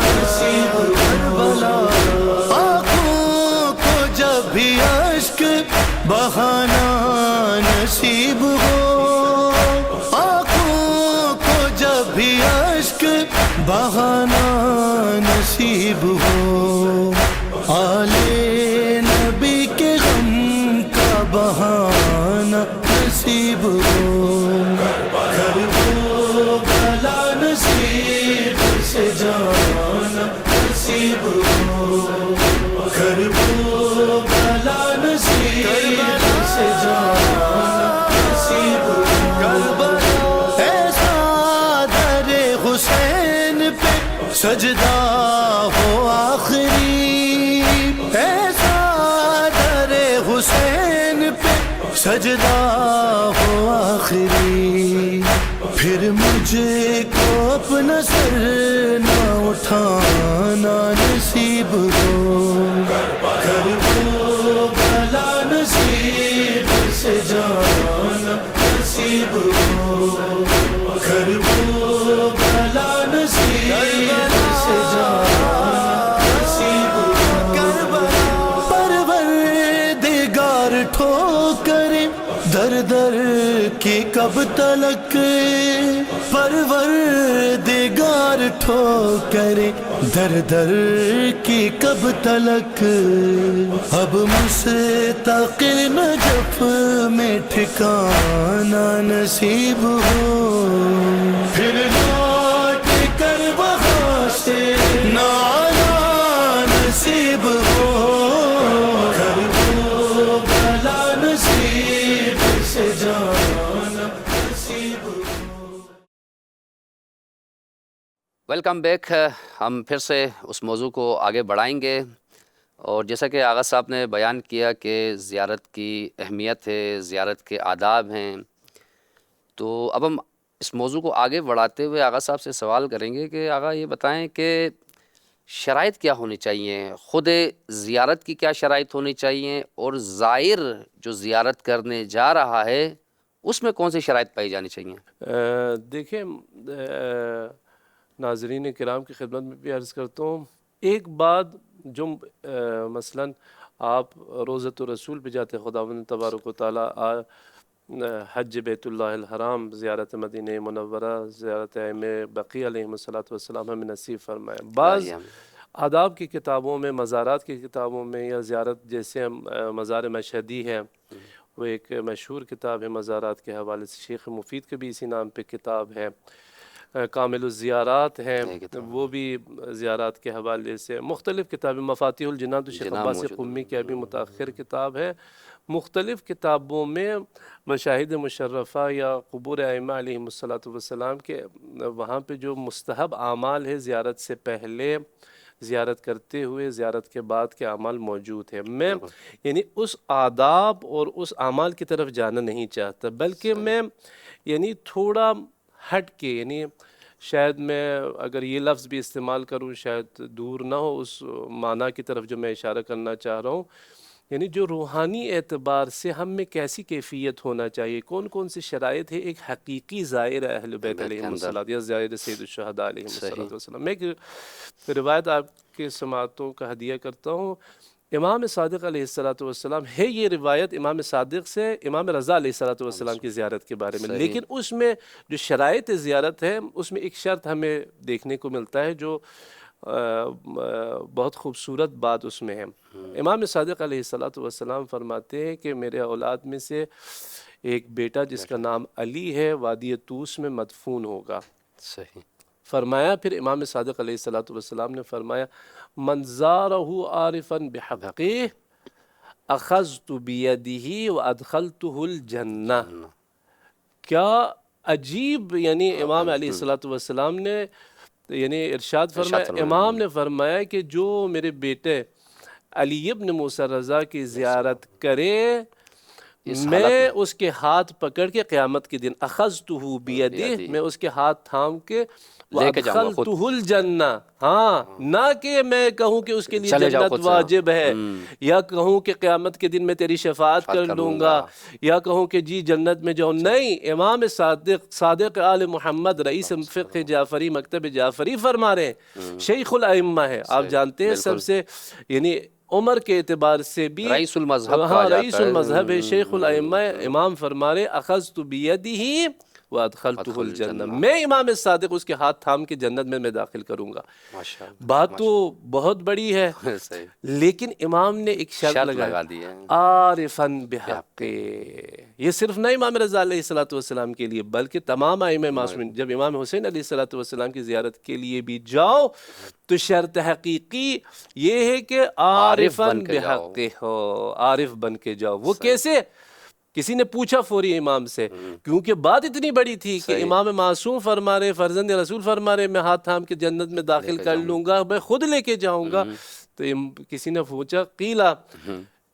[SPEAKER 3] نصیب ہو، آنکھوں کو جب بھی اشک بہانا نصیب ہو، آنکھوں کو جب بھی اشک بہانا نصیب ہو، آلے نبی کے غم کا بہانا نصیب ہو، کرب و بلا نصیب سے جانا نصیب ہو، کرب و بلا نصیب سے جانا نصیب ہو، ایسا در حسین پہ سجدہ ہو آخری، ایسا در حسین پہ سجدہ ہو آخری، پھر مجھے کو اپنا سر نہ اٹھانا نصیب ہو، کرب و بلا نصیب سے جانا نصیب ہو، کرب و بلا نصیب سے جانا نصیب ہو، پروردگار ٹھوکریں در در کی کب تلک، پروردگار ٹھوکریں در در کی کب تلک، اب مستقل نجف میں ٹھکانا نصیب ہو، پھر لوٹ کر وہاں سے نانا نصیب ہو، کرب و بلا نصیب سے جانا نصیب ہو۔
[SPEAKER 1] ویلکم بیک، ہم پھر سے اس موضوع کو آگے بڑھائیں گے، اور جیسا کہ آغا صاحب نے بیان کیا کہ زیارت کی اہمیت ہے، زیارت کے آداب ہیں، تو اب ہم اس موضوع کو آگے بڑھاتے ہوئے آغا صاحب سے سوال کریں گے کہ آغا یہ بتائیں کہ شرائط کیا ہونی چاہیے، خود زیارت کی کیا شرائط ہونی چاہیے، اور زائر جو زیارت کرنے جا رہا ہے اس میں کون سی شرائط پائی جانی چاہیے؟
[SPEAKER 2] دیکھیں ناظرین کرام کی خدمت میں بھی عرض کرتا ہوں، ایک بات جو مثلاً آپ روضۃ الرسول پہ جاتے، خداوند تبارک و تعالیٰ حج بیت اللہ الحرام، زیارت مدینہ منورہ، زیارت ائمہ بقیع علیہم الصلوۃ والسلام ہمیں نصیب فرمائے۔ بعض آداب کی کتابوں میں، مزارات کی کتابوں میں، یا زیارت جیسے مزار مشہدی ہے، وہ ایک مشہور کتاب ہے مزارات کے حوالے سے، شیخ مفید کے بھی اسی نام پہ کتاب ہے، کامل الزیارات ہیں، وہ بھی زیارات کے حوالے سے، مختلف کتابیں، مفاتیح الجنان تو شیخ عباس قمی کی ابھی متاخر کتاب ہے، مختلف کتابوں میں مشاہد مشرفہ یا قبور ائمہ علیہم الصلوۃ والسلام کے وہاں پہ جو مستحب اعمال ہے زیارت سے پہلے، زیارت کرتے ہوئے زیارت کے بعد کے اعمال موجود ہیں. میں یعنی اس آداب اور اس اعمال کی طرف جانا نہیں چاہتا، بلکہ میں یعنی تھوڑا ہٹ کے، یعنی شاید میں اگر یہ لفظ بھی استعمال کروں شاید دور نہ ہو اس معنی کی طرف جو میں اشارہ کرنا چاہ رہا ہوں. یعنی جو روحانی اعتبار سے ہم میں کیسی کیفیت ہونا چاہیے، کون کون سی شرائط ہے ایک حقیقی زائر اہل بیت علیہم الصلوۃ یا زائر سید الشہداء علیہم الصلوۃ والسلام. میں ایک روایت آپ کے سماعتوں کا ہدیہ کرتا ہوں. امام صادق علیہ الصلوۃ والسلام ہے، یہ روایت امام صادق سے امام رضا علیہ الصلوۃ والسلام کی زیارت کے بارے میں، لیکن اس میں جو شرائط زیارت ہے اس میں ایک شرط ہمیں دیکھنے کو ملتا ہے جو بہت خوبصورت بات اس میں ہے. امام صادق علیہ الصلوۃ والسلام فرماتے ہیں کہ میرے اولاد میں سے ایک بیٹا جس کا نام علی ہے وادی طوس میں مدفون ہوگا.
[SPEAKER 1] صحیح.
[SPEAKER 2] فرمایا پھر امام صادق علیہ الصلوۃ والسلام نے فرمایا من زارہ عارفا بحقہ اخذت بیدہ وادخلتہ الجنہ. کیا عجیب، یعنی امام علیہ الصلوۃ والسلام نے یعنی ارشاد فرمایا، امام نے فرمایا کہ جو میرے بیٹے علی ابن موسیٰ رضا کی زیارت کرے میں اس کے ہاتھ پکڑ کے قیامت کے دن اخذتہ بیدہ، میں اس کے ہاتھ تھام کے وادخلتہ الجنہ، ہاں نہ کہ میں کہوں کہ اس کے لیے جنت واجب ہے، یا کہوں کہ قیامت کے دن میں تیری شفاعت کر لوں گا، یا کہوں کہ جی جنت میں جاؤں. نہیں، امام صادق آل محمد رئیس فقہ جعفری مکتب جعفری فرما رہے ہیں، شیخ الائمہ ہے. آپ جانتے ہیں سب سے یعنی عمر کے اعتبار سے بھی
[SPEAKER 1] رئیس المذہب،
[SPEAKER 2] ہاں رئیس المذہب ہے، شیخ الائمہ. امام فرما رہے اخذت بیدہ وادخلتہ الجنہ، میں امام صادق اس کے ہاتھ تھام کے جنت میں داخل کروں گا. بات تو بہت بڑی ہے، لیکن امام نے ایک شرط لگا دی ہے، عارفا بحق. یہ صرف نہ امام رضا علیہ الصلوۃ والسلام کے لیے بلکہ تمام ائمہ معصومین. جب امام حسین علیہ الصلوۃ والسلام کی زیارت کے لیے بھی جاؤ تو شرط حقیقی یہ ہے کہ عارفا بحق ہو، عارف بن کے جاؤ. وہ کیسے؟ کسی نے پوچھا فوری امام سے، کیونکہ بات اتنی بڑی تھی کہ امام معصوم فرما رہے، فرزند رسول فرما رہے میں ہاتھ تھام کے جنت میں داخل کر لوں گا، میں خود لے کے جاؤں گا. تو کسی نے پوچھا قیلا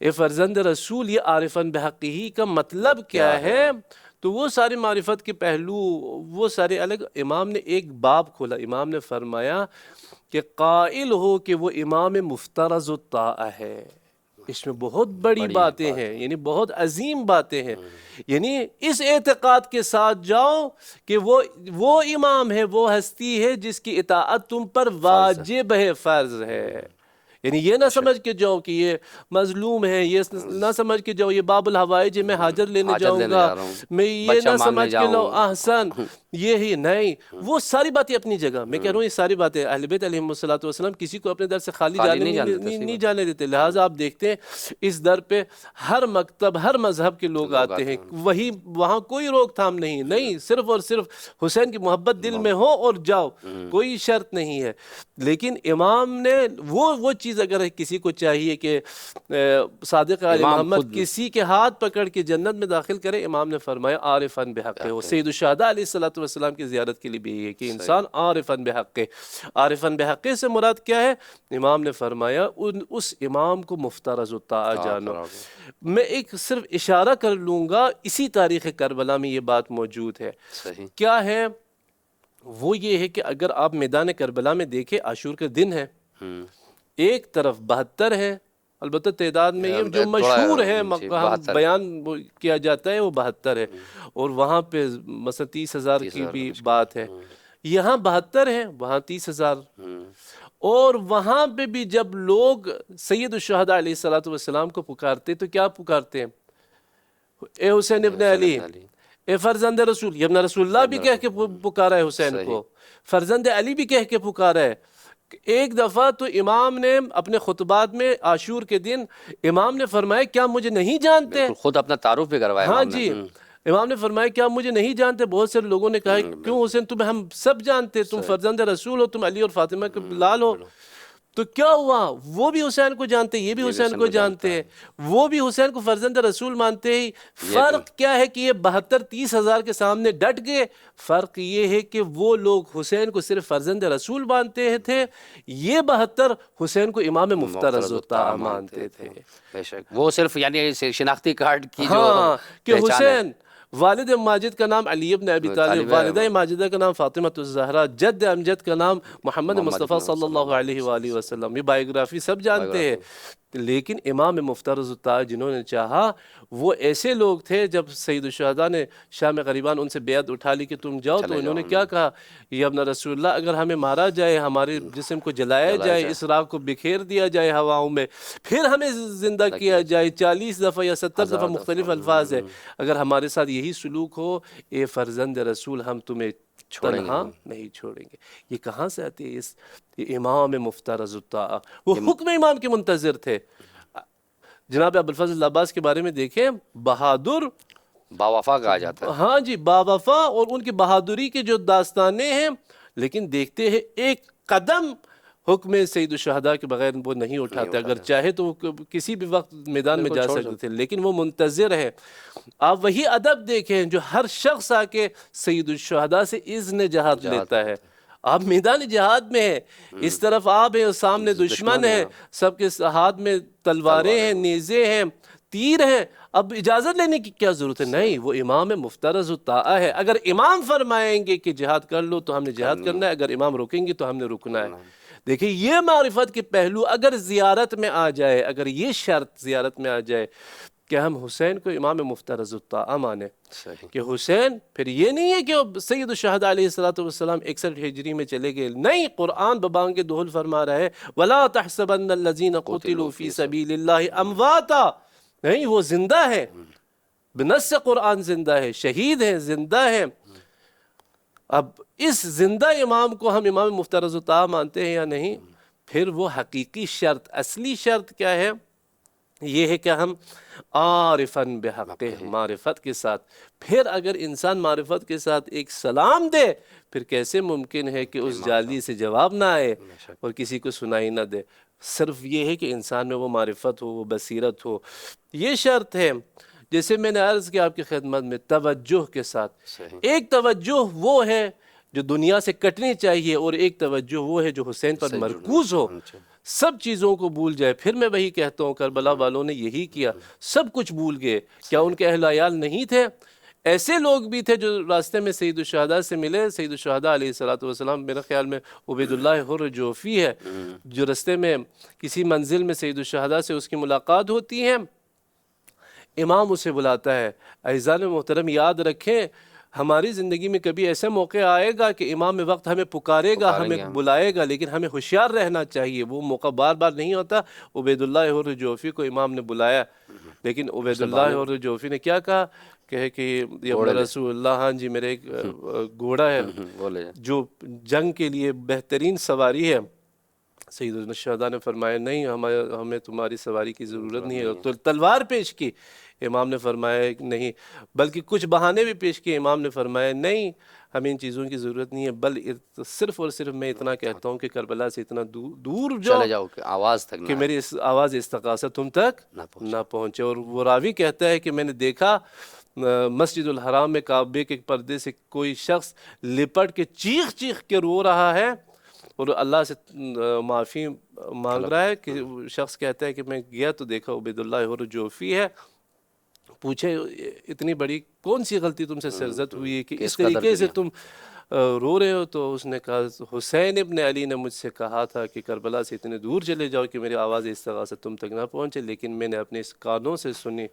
[SPEAKER 2] اے فرزند رسول یہ عارفاً بحقہ کا مطلب کیا ہے؟ تو وہ سارے معرفت کے پہلو وہ سارے الگ. امام نے ایک باب کھولا، امام نے فرمایا کہ قائل ہو کہ وہ امام مفترض الطاعہ ہے. اس میں بہت بڑی باتیں ہیں، یعنی بہت عظیم باتیں ہیں. یعنی اس اعتقاد کے ساتھ جاؤ کہ وہ امام ہے، وہ ہستی ہے جس کی اطاعت تم پر واجب ہے، فرض ہے. یعنی یہ نہ سمجھ کے جاؤ کہ یہ مظلوم ہے، یہ نہ سمجھ کے جاؤ یہ باب الحوائج میں حاجر لینے جاؤں گا، میں یہ نہ سمجھ کے لو احسن یہی نہیں. وہ ساری باتیں اپنی جگہ. میں کہہ رہا ہوں یہ ساری باتیں اہل بیت علیہم الصلوۃ والسلام کسی کو اپنے در سے خالی نہیں جانے دیتے. لہٰذا آپ دیکھتے ہیں اس در پہ ہر مکتب ہر مذہب کے لوگ آتے ہیں، وہاں کوئی روک تھام نہیں، صرف اور صرف حسین کی محبت دل میں ہو اور جاؤ، کوئی شرط نہیں ہے. لیکن امام نے وہ چیز اگر کسی کو چاہیے کہ صادق آل محمد کسی کے ہاتھ پکڑ کے جنت میں داخل کرے، امام نے فرمایا عارفاً بحق. وہ سید الشہداء علیہ الصلوۃ والسلام کی زیارت کے لیے بھی یہ ہے کہ انسان عارفاً بحق. عارفاً بحق سے مراد کیا ہے؟ امام نے فرمایا اس امام کو مفترض الطاعہ جانو. میں ایک صرف اشارہ کر لوں گا، اسی تاریخ کربلا میں یہ بات موجود ہے. کیا ہے وہ؟ یہ ہے کہ اگر آپ میدان کربلا میں دیکھیں عاشور کا دن ہے، ایک طرف 72 ہے، البتہ تعداد میں یہ جو مشہور ہے بیان کیا جاتا ہے وہ 72 ہے، اور وہاں پہ مثلا 30,000 کی بھی بات ہے. یہاں 72 ہے، وہاں 30,000. اور وہاں پہ بھی جب لوگ سید الشہداء علیہ الصلوۃ والسلام کو پکارتے تو کیا پکارتے ہیں؟ اے حسین ابن علی، اے فرزند رسول. یہ ابن رسول اللہ بھی کہہ کے پکارا ہے حسین کو، فرزند علی بھی کہہ کے پکارا ہے. ایک دفعہ تو امام نے اپنے خطبات میں عاشور کے دن امام نے فرمایا کیا مجھے نہیں جانتے؟
[SPEAKER 1] خود اپنا تعارف بھی کروایا.
[SPEAKER 2] ہاں جی، امام نے فرمایا کیا مجھے نہیں جانتے؟ بہت سے لوگوں نے کہا کیوں حسین تمہیں ہم سب جانتے، تم فرزند رسول ہو، تم علی اور فاطمہ کے لال ہو. تو کیا ہوا؟ وہ بھی حسین کو جانتے، یہ بھی حسین کو جانتے ہیں، وہ بھی حسین کو فرزند رسول مانتے ہیں۔ فرق کیا ہے کہ یہ 72-30 ہزار کے سامنے ڈٹ گئے؟ فرق یہ ہے کہ وہ لوگ حسین کو صرف فرزند رسول مانتے تھے، یہ 72 حسین کو امام مفترض الطاعہ مانتے تھے۔
[SPEAKER 1] بے شک وہ صرف یعنی شناختی کارڈ کی جو
[SPEAKER 2] ہاں کہ
[SPEAKER 1] پہچان ہے۔
[SPEAKER 2] حسین والد ماجد کا نام علی ابن ابی طالب، والدہ ماجدہ کا نام فاطمہ الزہرا، جد امجد کا نام محمد مصطفیٰ صلی اللہ علیہ وآلہ وسلم، یہ بائیوگرافی سب جانتے ہیں۔ لیکن امام مفترض الطاعہ جنہوں نے چاہا وہ ایسے لوگ تھے، جب سید الشہداء نے شام غریبان ان سے بیعت اٹھا لی کہ تم جاؤ، تو انہوں نے کیا کہا؟ یا ابن رسول اللہ، اگر ہمیں مارا جائے، ہمارے جسم کو جلایا جائے، اس راگ کو بکھیر دیا جائے ہواؤں میں، پھر ہمیں زندہ کیا جائے، 40 دفعہ یا 70 دفعہ مختلف الفاظ ہے، اگر ہمارے ساتھ یہی سلوک ہو، اے فرزند رسول ہم تمہیں تنہا نہیں چھوڑیں گے۔ یہ کہاں سے آتی ہے؟ یہ امام مفترض الطاعہ، وہ حکم امام کے منتظر تھے۔ جناب ابوالفضل عباس کے بارے میں دیکھیں، بہادر،
[SPEAKER 1] باوفا کہا جاتا ہے۔
[SPEAKER 2] ہاں جی، باوفا، اور ان کی بہادری کے جو داستانیں ہیں، لیکن دیکھتے ہیں ایک قدم حکم سید الشہداء کے بغیر وہ نہیں اٹھاتے، اگر چاہے تو وہ کسی بھی وقت میدان میں جا سکتے تھے، لیکن وہ منتظر ہے۔ آپ وہی ادب دیکھیں جو ہر شخص آ کے سید الشہداء سے اذن جہاد لیتا ہے۔ آپ میدان جہاد میں ہیں، اس طرف آپ ہیں، سامنے دشمن ہے، سب کے ہاتھ میں تلواریں ہیں، نیزے ہیں، تیر ہیں، اب اجازت لینے کی کیا ضرورت ہے؟ نہیں، وہ امام مفترض الطاعہ ہے۔ اگر امام فرمائیں گے کہ جہاد کر لو تو ہم نے جہاد کرنا ہے، اگر امام روکیں گے تو ہم نے رکنا ہے۔ دیکھیں یہ معرفت کے پہلو اگر زیارت میں آ جائے، اگر یہ شرط زیارت میں آ جائے کہ ہم حسین کو امام مفترض الطاعہ مانیں، کہ حسین پھر یہ نہیں ہے کہ سید الشہداء علیہ السلام 61 ہجری میں چلے گئے، نہیں، قرآن ببانگ دہل فرما رہا ہے وَلَا تَحْسَبَنَّ الَّذِينَ قُتِلُوا فِي سَبِيلِ اللَّهِ أَمْوَاتًا، نہیں، وہ زندہ ہے، بنص قرآن زندہ ہے، شہید ہیں، زندہ ہیں۔ اب اس زندہ امام کو ہم امام مفترض الطاعہ مانتے ہیں یا نہیں؟ پھر وہ حقیقی شرط، اصلی شرط کیا ہے؟ یہ ہے کہ ہم عارفاً بحق، معرفت کے ساتھ۔ پھر اگر انسان معرفت کے ساتھ ایک سلام دے، پھر کیسے ممکن ہے کہ اس جالی سے جواب نہ آئے اور کسی کو سنائی نہ دے؟ صرف یہ ہے کہ انسان میں وہ معرفت ہو، وہ بصیرت ہو، یہ شرط ہے۔ جیسے میں نے عرض کیا آپ کی خدمت میں، توجہ کے ساتھ، ایک توجہ وہ ہے جو دنیا سے کٹنی چاہیے، اور ایک توجہ وہ ہے جو حسین پر مرکوز ہو، سب چیزوں کو بھول جائے۔ پھر میں وہی کہتا ہوں، کربلا والوں نے یہی کیا، سب کچھ بھول گئے۔ کیا ان کے اہل عیال نہیں تھے؟ ایسے لوگ بھی تھے جو راستے میں سید الشہداء سے ملے۔ سید الشہداء علیہ السلام، میرے خیال میں عبید اللہ حر جوفی ہے جو راستے میں کسی منزل میں سید الشہداء سے اس کی ملاقات ہوتی ہے، امام اسے بلاتا ہے۔ عزیزان محترم یاد رکھیں، ہماری زندگی میں کبھی ایسا موقع آئے گا کہ امام وقت ہمیں پکارے گا، ہمیں بلائے گا، لیکن ہمیں ہوشیار رہنا چاہیے، وہ موقع بار بار نہیں ہوتا۔ عبید اللہ حر جوفی کو امام نے بلایا، لیکن عبید اللہ حر جوفی نے کیا کہا کہ یا رسول اللہ، ہاں جی، میرے ایک گھوڑا ہے جو جنگ کے لیے بہترین سواری ہے۔ سید الشہداء نے فرمایا نہیں، ہمیں تمہاری سواری کی ضرورت نہیں ہے، تو تلوار پیش کی۔ امام نے فرمایا نہیں، بلکہ کچھ بہانے بھی پیش کیے۔ امام نے فرمایا نہیں، ہمیں ان چیزوں کی ضرورت نہیں ہے، بل صرف اور صرف میں اتنا کہتا ہوں کہ کربلا سے اتنا دور جاؤ کہ
[SPEAKER 1] آواز تک
[SPEAKER 2] کہ میری آواز استغاثت تم تک نہ پہنچے۔ اور وہ راوی کہتا ہے کہ میں نے دیکھا مسجد الحرام میں کعبے کے پردے سے کوئی شخص لپٹ کے چیخ چیخ کے رو رہا ہے اور اللہ سے معافی مانگ رہا ہے، کہ شخص کہتا ہے کہ میں گیا تو دیکھا عبید اللہ حر جوفی ہے۔ پوچھے اتنی بڑی کون سی غلطی تم سے سرزد ہوئی ہے کہ اس طریقے سے تم رو رہے ہو؟ تو اس نے کہا حسین ابن علی نے مجھ سے کہا تھا کہ کربلا سے اتنے دور چلے جاؤ کہ میری آواز استغاثت تم تک نہ پہنچے، لیکن میں نے اپنے اس کانوں سے سنی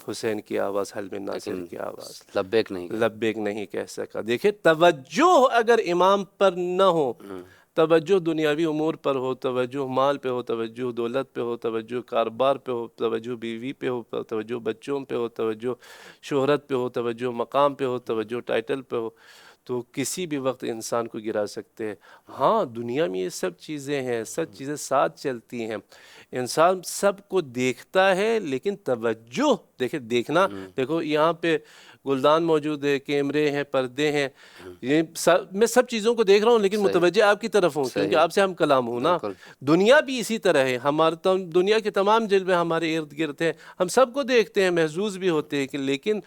[SPEAKER 2] حسین کی آواز، حلم ناصر کی آواز، لبیک نہیں کہہ سکا۔ دیکھیں توجہ اگر امام پر نہ ہو، توجہ دنیاوی امور پر ہو، توجہ مال پہ ہو، توجہ دولت پہ ہو، توجہ کاروبار پہ ہو، توجہ بیوی پہ ہو، توجہ بچوں پہ ہو، توجہ شہرت پہ ہو، توجہ مقام پہ ہو، توجہ ٹائٹل پہ ہو، تو کسی بھی وقت انسان کو گرا سکتے ہیں۔ ہاں دنیا میں یہ سب چیزیں ہیں، سب چیزیں ساتھ چلتی ہیں، انسان سب کو دیکھتا ہے، لیکن توجہ دیکھیں، دیکھنا، دیکھو یہاں پہ گلدان موجود ہے، کیمرے ہیں، پردے ہیں، یہ میں سب چیزوں کو دیکھ رہا ہوں لیکن متوجہ آپ کی طرف ہوں کیونکہ آپ سے ہم کلام ہوں نا. دنیا بھی اسی طرح ہے، ہمارے دنیا کے تمام جلوے ہمارے ارد گرد ہیں، ہم سب کو دیکھتے ہیں، محظوظ بھی ہوتے ہیں، لیکن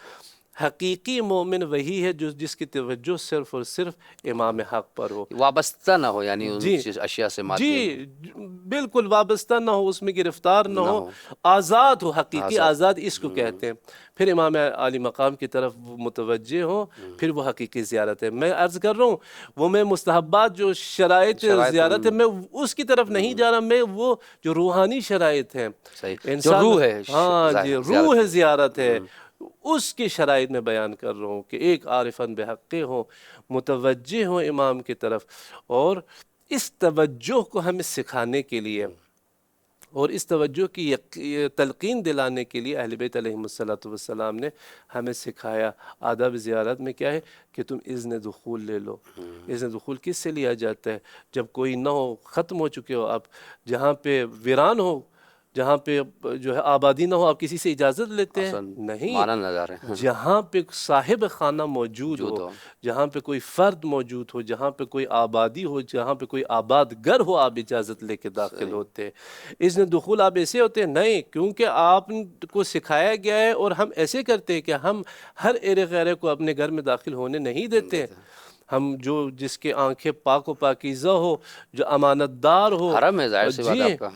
[SPEAKER 2] حقیقی مومن وہی ہے جس کی توجہ صرف اور صرف امام حق پر ہو،
[SPEAKER 1] وابستہ نہ ہو، یعنی ان اشیاء سے مادے
[SPEAKER 2] جی بالکل وابستہ نہ ہو، اس میں گرفتار نہ ہو، آزاد ہو، حقیقی آزاد اس کو کہتے ہیں. پھر امام عالی مقام کی طرف متوجہ ہوں، پھر وہ حقیقی زیارت ہے. میں عرض کر رہا ہوں وہ میں مستحبات جو شرائط زیارت ہے میں اس کی طرف نہیں جا رہا، میں وہ جو روحانی شرائط ہیں،
[SPEAKER 1] جو روح ہے،
[SPEAKER 2] ہاں جی روح ہے زیارت ہے، اس کی شرائط میں بیان کر رہا ہوں کہ ایک عارفاً بحق ہوں، متوجہ ہوں امام کی طرف، اور اس توجہ کو ہمیں سکھانے کے لیے اور اس توجہ کی تلقین دلانے کے لیے اہل بیت علیہم السلام نے ہمیں سکھایا. آداب زیارت میں کیا ہے کہ تم اذن دخول لے لو. اذن دخول کس سے لیا جاتا ہے؟ جب کوئی نہ ہو، ختم ہو چکے ہو آپ، جہاں پہ ویران ہو، جہاں پہ جو ہے آبادی نہ ہو، آپ کسی سے اجازت لیتے ہیں؟ نہیں. جہاں پہ صاحب خانہ موجود ہو، جہاں پہ کوئی فرد موجود ہو، جہاں پہ کوئی آبادی ہو، جہاں پہ کوئی آباد گر ہو، آپ اجازت لے کے داخل ہوتے. اذن دخول آپ ایسے ہوتے ہیں؟ نہیں، کیونکہ آپ کو سکھایا گیا ہے اور ہم ایسے کرتے ہیں کہ ہم ہر ایرے غیرے کو اپنے گھر میں داخل ہونے نہیں دیتے. ہم جس کے آنکھیں پاک و پاکیزہ ہو، جو امانت دار ہو،
[SPEAKER 1] حرم ہے ظاہر سی بات آپ کا.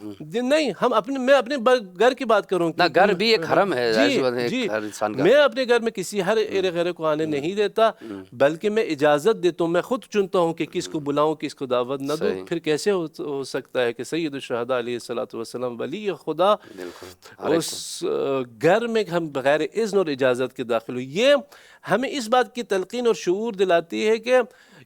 [SPEAKER 2] نہیں، میں اپنے گھر کی بات کروں
[SPEAKER 1] نا، گھر بھی ایک حرم ہے ظاہر سی بات ہے ہر انسان کا.
[SPEAKER 2] میں اپنے گھر میں کسی ہر ایرے غیرے کو آنے نہیں دیتا، بلکہ میں اجازت دیتا ہوں، میں خود چنتا ہوں کہ کس کو بلاؤں، کس کو دعوت نہ دوں. پھر کیسے ہو سکتا ہے کہ سید الشہداء علیہ السلام ولی خدا اس گھر میں ہم بغیر اذن اور اجازت کے داخل ہو؟ یہ ہمیں اس بات کی تلقین اور شعور دلاتی ہے کہ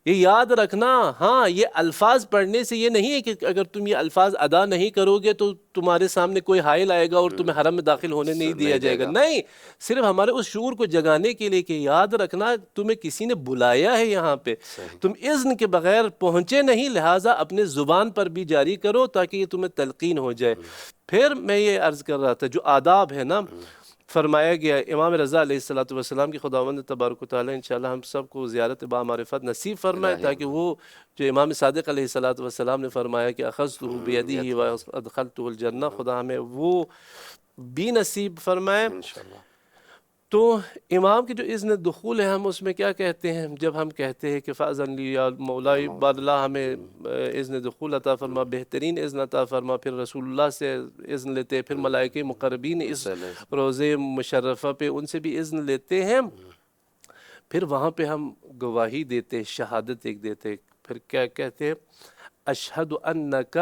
[SPEAKER 2] یہ یاد رکھنا، ہاں یہ الفاظ پڑھنے سے یہ نہیں ہے کہ اگر تم یہ الفاظ ادا نہیں کرو گے تو تمہارے سامنے کوئی حائل آئے گا اور تمہیں حرم میں داخل ہونے نہیں دیا جائے گا. نہیں، صرف ہمارے اس شعور کو جگانے کے لیے کہ یاد رکھنا تمہیں کسی نے بلایا ہے یہاں پہ، تم اذن کے بغیر پہنچے نہیں، لہٰذا اپنے زبان پر بھی جاری کرو تاکہ یہ تمہیں تلقین ہو جائے. پھر میں یہ عرض کر رہا تھا جو آداب ہے نا، فرمایا گیا امام رضا علیہ السلام کی خداوند تبارک و تعالیٰ انشاءاللہ ہم سب کو زیارت بامعرفت نصیب فرمائے، تاکہ وہ جو امام صادق علیہ السلام نے فرمایا کہ اخذتہ بیدہ وادخلتہ الجنہ، خدا ہمیں وہ بھی نصیب فرمائے. تو امام کی جو اذن دخول ہے، ہم اس میں کیا کہتے ہیں جب ہم کہتے ہیں کہ فاذن لی یا مولائی بعد اللہ ہمیں اذن دخول عطا فرما، بہترین اذن عطا فرما. پھر رسول اللہ سے اذن لیتے ہیں، پھر ملائکہ مقربین اس روضے مشرفہ پہ ان سے بھی اذن لیتے ہیں. پھر وہاں پہ ہم گواہی دیتے، شہادت ایک دیتے. پھر کیا کہتے ہیں؟ اشہد انک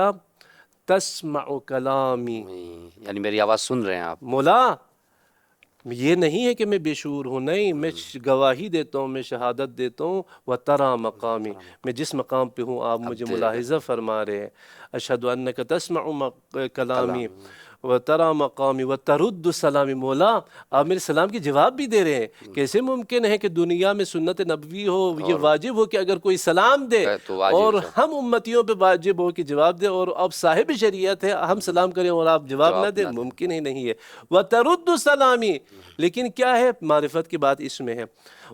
[SPEAKER 2] تسمع کلامی،
[SPEAKER 1] یعنی میری آواز سن رہے ہیں آپ.
[SPEAKER 2] مولا یہ نہیں ہے کہ میں بے شعور ہوں، نہیں، میں گواہی دیتا ہوں، میں شہادت دیتا ہوں. وَتَرَى مقامی، میں جس مقام پہ ہوں آپ مجھے ملاحظہ فرما رہے ہیں. اشہد انک تسمع کلامی وَتَرَى مقامی وَتَرُدُّ سلامی، مولا آپ میرے سلام کی جواب بھی دے رہے ہیں. کیسے ممکن ہے کہ دنیا میں سنت نبوی ہو، یہ واجب ہو کہ اگر کوئی سلام دے اور ہم امتیوں پہ واجب ہو کہ جواب دے، اور اب صاحب شریعت ہے ہم سلام کریں اور آپ جواب نہ دیں؟ ممکن ہی نہیں ہے. وَتَرُدُّ سلامی، لیکن کیا ہے؟ معرفت کی بات اس میں ہے.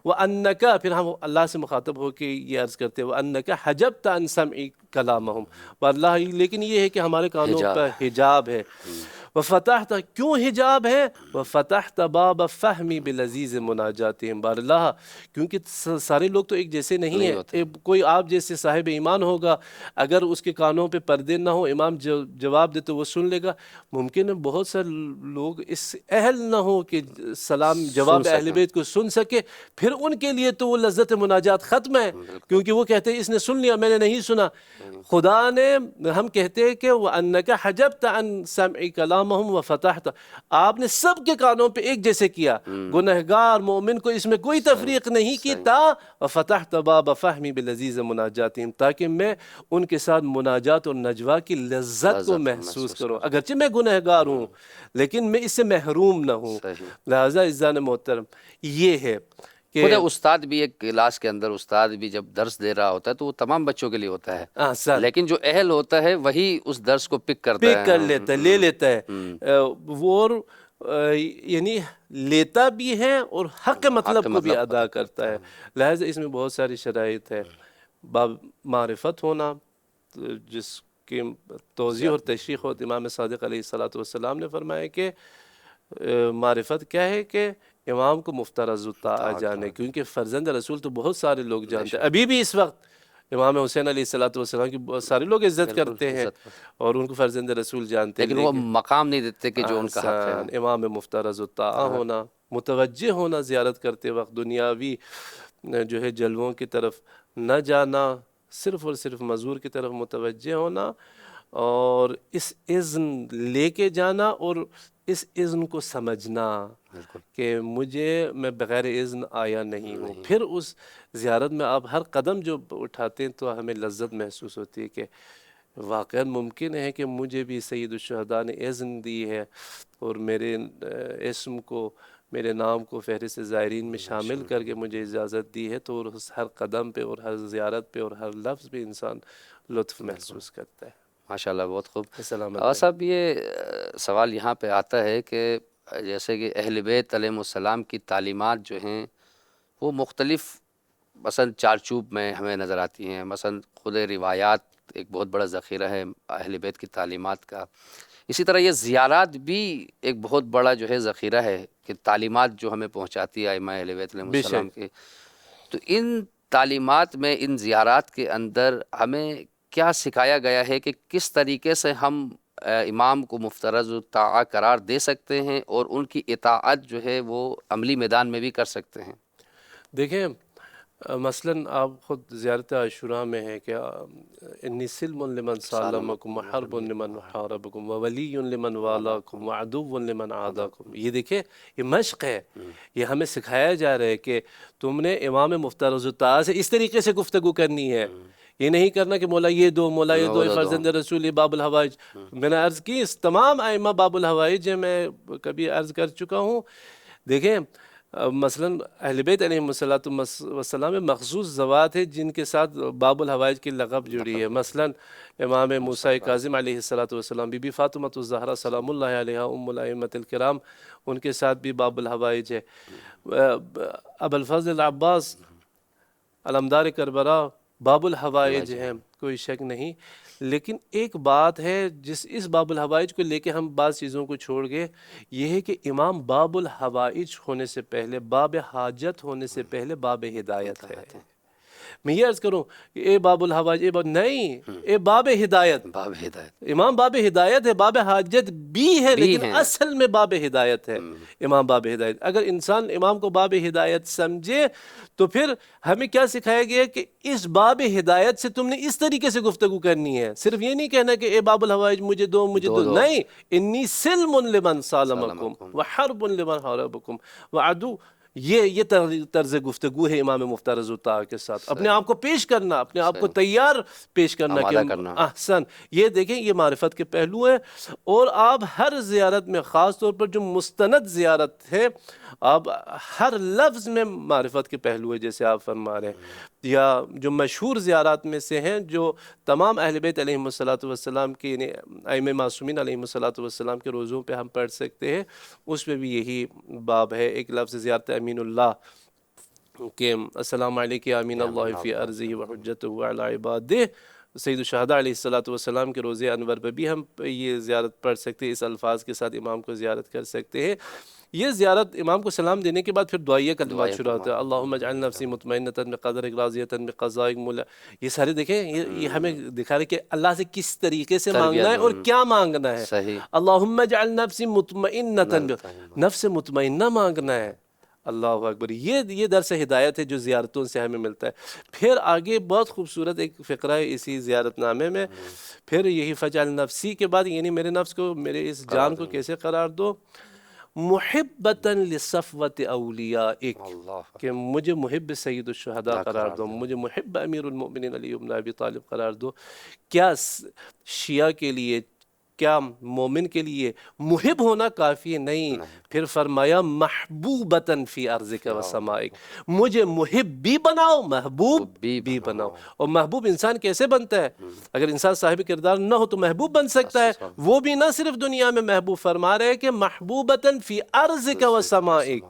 [SPEAKER 2] وَأَنَّكَ، پھر ہم اللہ سے مخاطب ہو کے یہ عرض کرتے ہیں وَأَنَّكَ حَجَبْتَ عَنْ سَمْعِ كَلَامَهُمْ، واللہ لیکن یہ ہے کہ ہمارے کانوں پر حجاب ہے. وفتحت، کیوں حجاب ہے؟ وفتحت باب فہمی بالعزیز مناجاتہم، بار اللہ کیونکہ سارے لوگ تو ایک جیسے نہیں ہیں. کوئی آپ جیسے صاحب ایمان ہوگا، اگر اس کے کانوں پہ پردے نہ ہو، امام جواب دے تو وہ سن لے گا. ممکن ہے بہت سارے لوگ اس اہل نہ ہو کہ سلام جواب اہل بیت کو سن سکے، پھر ان کے لیے تو وہ لذت مناجات ختم ہے، کیونکہ وہ کہتے ہیں اس نے سن لیا، میں نے نہیں سنا. خدا نے، ہم کہتے ہیں کہ وَأَنَّكَ حَجَبْتَ عَنْ سَمْعِ كَلَامَهُمْ وَفَتَحْتَ، آپ نے سب کے کانوں پہ ایک جیسے کیا، گنہگار مومن کو اس میں کوئی تفریق نہیں کی. وَفَتَحْتَ بَابَ فَحْمِ بِالْعَزِيزِ مُنَاجَاتِهِمْ، تاکہ میں ان کے ساتھ مناجات اور نجوا کی لذت کو محسوس کروں. اگرچہ میں گنہگار ہوں لیکن میں اس سے محروم نہ ہوں. لہٰذا عزیزان محترم یہ ہے
[SPEAKER 1] خود استاد بھی ایک کلاس کے اندر، استاد بھی جب درس دے رہا ہوتا ہے تو وہ تمام بچوں کے لیے ہوتا ہے، لیکن جو اہل ہوتا ہے وہی اس درس کو پک کرتا ہے،
[SPEAKER 2] پک کر لیتا ہے، لے لیتا ہے. وہ یعنی لیتا بھی ہے اور حق مطلب کو بھی ادا کرتا ہے. لہٰذا اس میں بہت ساری شرائط ہے. باب معرفت ہونا جس کی توضیح اور تشریح ہوتی. امام صادق علیہ الصلاۃ والسلام نے فرمایا کہ معرفت کیا ہے کہ امام کو مفترض الطاعہ جانے، کیونکہ فرزند رسول تو بہت سارے لوگ جانتے ہیں. ابھی بھی اس وقت امام حسین علیہ الصلاۃ والسلام کی بہت سارے لوگ عزت کرتے ہیں اور ان کو فرزند رسول جانتے ہیں،
[SPEAKER 1] لیکن وہ مقام نہیں دیتے کہ جو ان کا حق ہے.
[SPEAKER 2] امام مفترض الطاعہ ہونا، متوجہ ہونا زیارت کرتے وقت، دنیاوی جو ہے جلووں کی طرف نہ جانا، صرف اور صرف مزور کی طرف متوجہ ہونا، اور اس اذن لے کے جانا اور اس اذن کو سمجھنا کہ میں بغیر اذن آیا نہیں ہوں. پھر اس زیارت میں آپ ہر قدم جو اٹھاتے ہیں تو ہمیں لذت محسوس ہوتی ہے کہ واقعا ممکن ہے کہ مجھے بھی سید الشہداء نے اذن دی ہے اور میرے اسم کو، میرے نام کو فہرست زائرین میں شامل کر کے مجھے اجازت دی ہے. تو ہر قدم پہ اور ہر زیارت پہ اور ہر لفظ پہ انسان لطف محسوس کرتا ہے.
[SPEAKER 1] ماشاءاللہ، بہت خوب.
[SPEAKER 2] سلامت
[SPEAKER 1] اور صاحب یہ سوال یہاں پہ آتا ہے کہ جیسے کہ اہل بیت علیہم السلام کی تعلیمات جو ہیں وہ مختلف مثلا چارچوب میں ہمیں نظر آتی ہیں. مثلا خود روایات ایک بہت بڑا ذخیرہ ہے اہل بیت کی تعلیمات کا. اسی طرح یہ زیارات بھی ایک بہت بڑا جو ہے ذخیرہ ہے کہ تعلیمات جو ہمیں پہنچاتی ہے ائمہ اہل بیت علیہم السلام کے. تو ان تعلیمات میں، ان زیارات کے اندر ہمیں کیا سکھایا گیا ہے کہ کس طریقے سے ہم امام کو مفترض الطاعہ قرار دے سکتے ہیں اور ان کی اطاعت جو ہے وہ عملی میدان میں بھی کر سکتے ہیں؟
[SPEAKER 2] دیکھیں مثلاً آپ خود زیارت عاشوراء میں ہے کہ انی سلم لمن سالمکم وحرب لمن حاربکم وولی لمن والاکم وعدو لمن عاداکم. یہ دیکھیں یہ مشق ہے، یہ ہمیں سکھایا جا رہا ہے کہ تم نے امام مفترض الطاعہ سے اس طریقے سے گفتگو کرنی ہے. یہ نہیں کرنا کہ مولا یہ دو، مولا یہ دو، فرزند رسول، یہ باب الحوائج. میں نے عرض کی اس تمام ائمہ باب الحوائج میں کبھی عرض کر چکا ہوں. دیکھیں مثلاً اہل بیت علیہم السلام میں مخصوص ذوات ہیں جن کے ساتھ باب الحوائج کی لقب جڑی ہے. مثلاً امام موسیٰ کاظم علیہ السلام، بی بی فاطمۃ الزہرا سلام اللہ علیہا ام الائمۃ الکرام، ان کے ساتھ بھی باب الحوائج ہے. ابو الفضل العباس علمدار کربلا باب الحوائج ہیں، کوئی شک نہیں. لیکن ایک بات ہے اس باب الحوائج کو لے کے ہم بعض چیزوں کو چھوڑ گئے، یہ ہے کہ امام باب الحوائج ہونے سے پہلے، باب حاجت ہونے سے پہلے باب ہدایت ہے. میں یہ عرض کروں کہ اے باب الحوائج، نہیں، اے باب ہدایت.
[SPEAKER 1] باب ہدایت،
[SPEAKER 2] امام باب ہدایت ہے، باب حاجت بھی ہے، لیکن اصل میں باب ہدایت ہے. امام باب ہدایت. اگر انسان امام کو باب ہدایت سمجھے تو پھر ہمیں کیا سکھایا گیا کہ اس باب ہدایت سے تم نے اس طریقے سے گفتگو کرنی ہے. صرف یہ نہیں کہنا کہ اے باب الحوائج مجھے دو، نہیں. انی سلم لمن سالمکم وحرب لمن حاربکم وعدو. یہ طرز گفتگو ہے امام مفترض الطاعہ کے ساتھ. اپنے آپ کو پیش کرنا، اپنے آپ کو تیار پیش کرنا کہ احسن. یہ دیکھیں یہ معرفت کے پہلو ہیں. اور آپ ہر زیارت میں، خاص طور پر جو مستند زیارت ہے، آپ ہر لفظ میں معرفت کے پہلو ہے جیسے آپ فرما رہے ہیں. یا جو مشہور زیارات میں سے ہیں جو تمام اہل بیت علیہم السلام کے، یعنی ائمہ معصومین علیہم السلام کے روزوں پہ ہم پڑھ سکتے ہیں، اس میں بھی یہی باب ہے. ایک لفظ زیارت امین اللہ کہ السلام علیک یا امین اللہ فی ارضہ وحجتہ علی عبادہ. سید الشہداء علیہ السلام کے روزے انور پہ بھی ہم یہ زیارت پڑھ سکتے ہیں، اس الفاظ کے ساتھ امام کو زیارت کر سکتے ہیں. یہ زیارت امام کو سلام دینے کے بعد پھر دعائیہ کلمات شروع ہوتا ہے. اللہم اجعل نفسی مطمئنۃ بقدرک راضیۃ بقضائک مولا. یہ سارے دیکھیں یہ ہمیں دکھا رہے کہ اللہ سے کس طریقے سے مانگنا ہے اور کیا مانگنا ہے. اللہم اجعل نفسی مطمئنۃ، نفس مطمئنہ مانگنا ہے. اللہ اکبر. یہ درس ہدایت ہے جو زیارتوں سے ہمیں ملتا ہے. پھر آگے بہت خوبصورت ایک فقرہ ہے اسی زیارت نامے میں. پھر یہی فجعل نفسی کے بعد یعنی میرے نفس کو، میرے اس جان کو کیسے قرار دو، محبتاً لصفوت اولیائک، کہ مجھے محب سید الشہداء قرار دو، مجھے محب امیر المؤمنین علی بن ابی طالب قرار دو. کیا شیعہ کے لیے، کیا مومن کے لیے محب ہونا کافی نہیں؟ پھر فرمایا محبوبتاً فی ارضک و سمائک، مجھے محب بھی بناؤ، محبوب بھی بناؤ۔ اور محبوب انسان کیسے بنتا ہے؟ اگر انسان صاحب کردار نہ ہو تو محبوب بن سکتا ہے، وہ بھی نہ صرف دنیا میں محبوب، فرما رہے ہیں کہ محبوبتاً فی ارضک و سمائک۔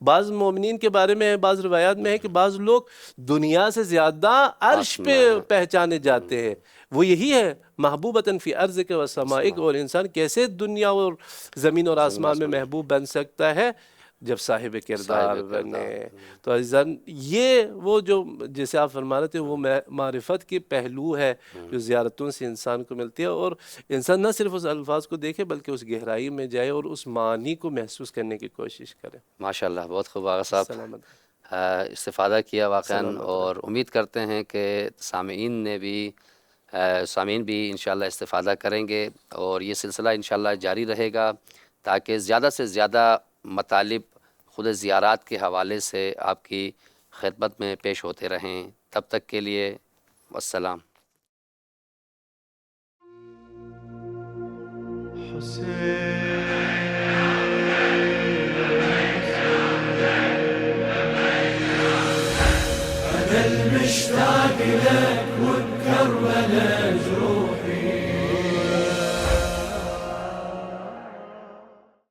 [SPEAKER 2] بعض مومنین کے بارے میں بعض روایات میں ہے کہ بعض لوگ دنیا سے زیادہ عرش پہ پہچانے جاتے ہیں، وہ یہی ہے محبوبتاً فی ارضک و سمائک۔ اور انسان کیسے دنیا اور زمین اور آسمان میں محبوب بن سکتا ہے؟ جب صاحب کردار بنے۔ تو عزیزان یہ وہ جو جیسے آپ فرما رہے تھے وہ معرفت کی پہلو ہے جو زیارتوں سے انسان کو ملتی ہے، اور انسان نہ صرف اس الفاظ کو دیکھے بلکہ اس گہرائی میں جائے اور اس معنی کو محسوس کرنے کی کوشش کرے۔
[SPEAKER 1] ماشاءاللہ، بہت خوب آغا صاحب،
[SPEAKER 2] سلامت
[SPEAKER 1] استفادہ کیا واقعاً، اور امید کرتے ہیں کہ سامعین بھی انشاءاللہ استفادہ کریں گے، اور یہ سلسلہ انشاءاللہ جاری رہے گا تاکہ زیادہ سے زیادہ مطالب خود زیارات کے حوالے سے آپ کی خدمت میں پیش ہوتے رہیں۔ تب تک کے لیے والسلام۔
[SPEAKER 3] أنا المشتاق لك وبكربلاء جروحي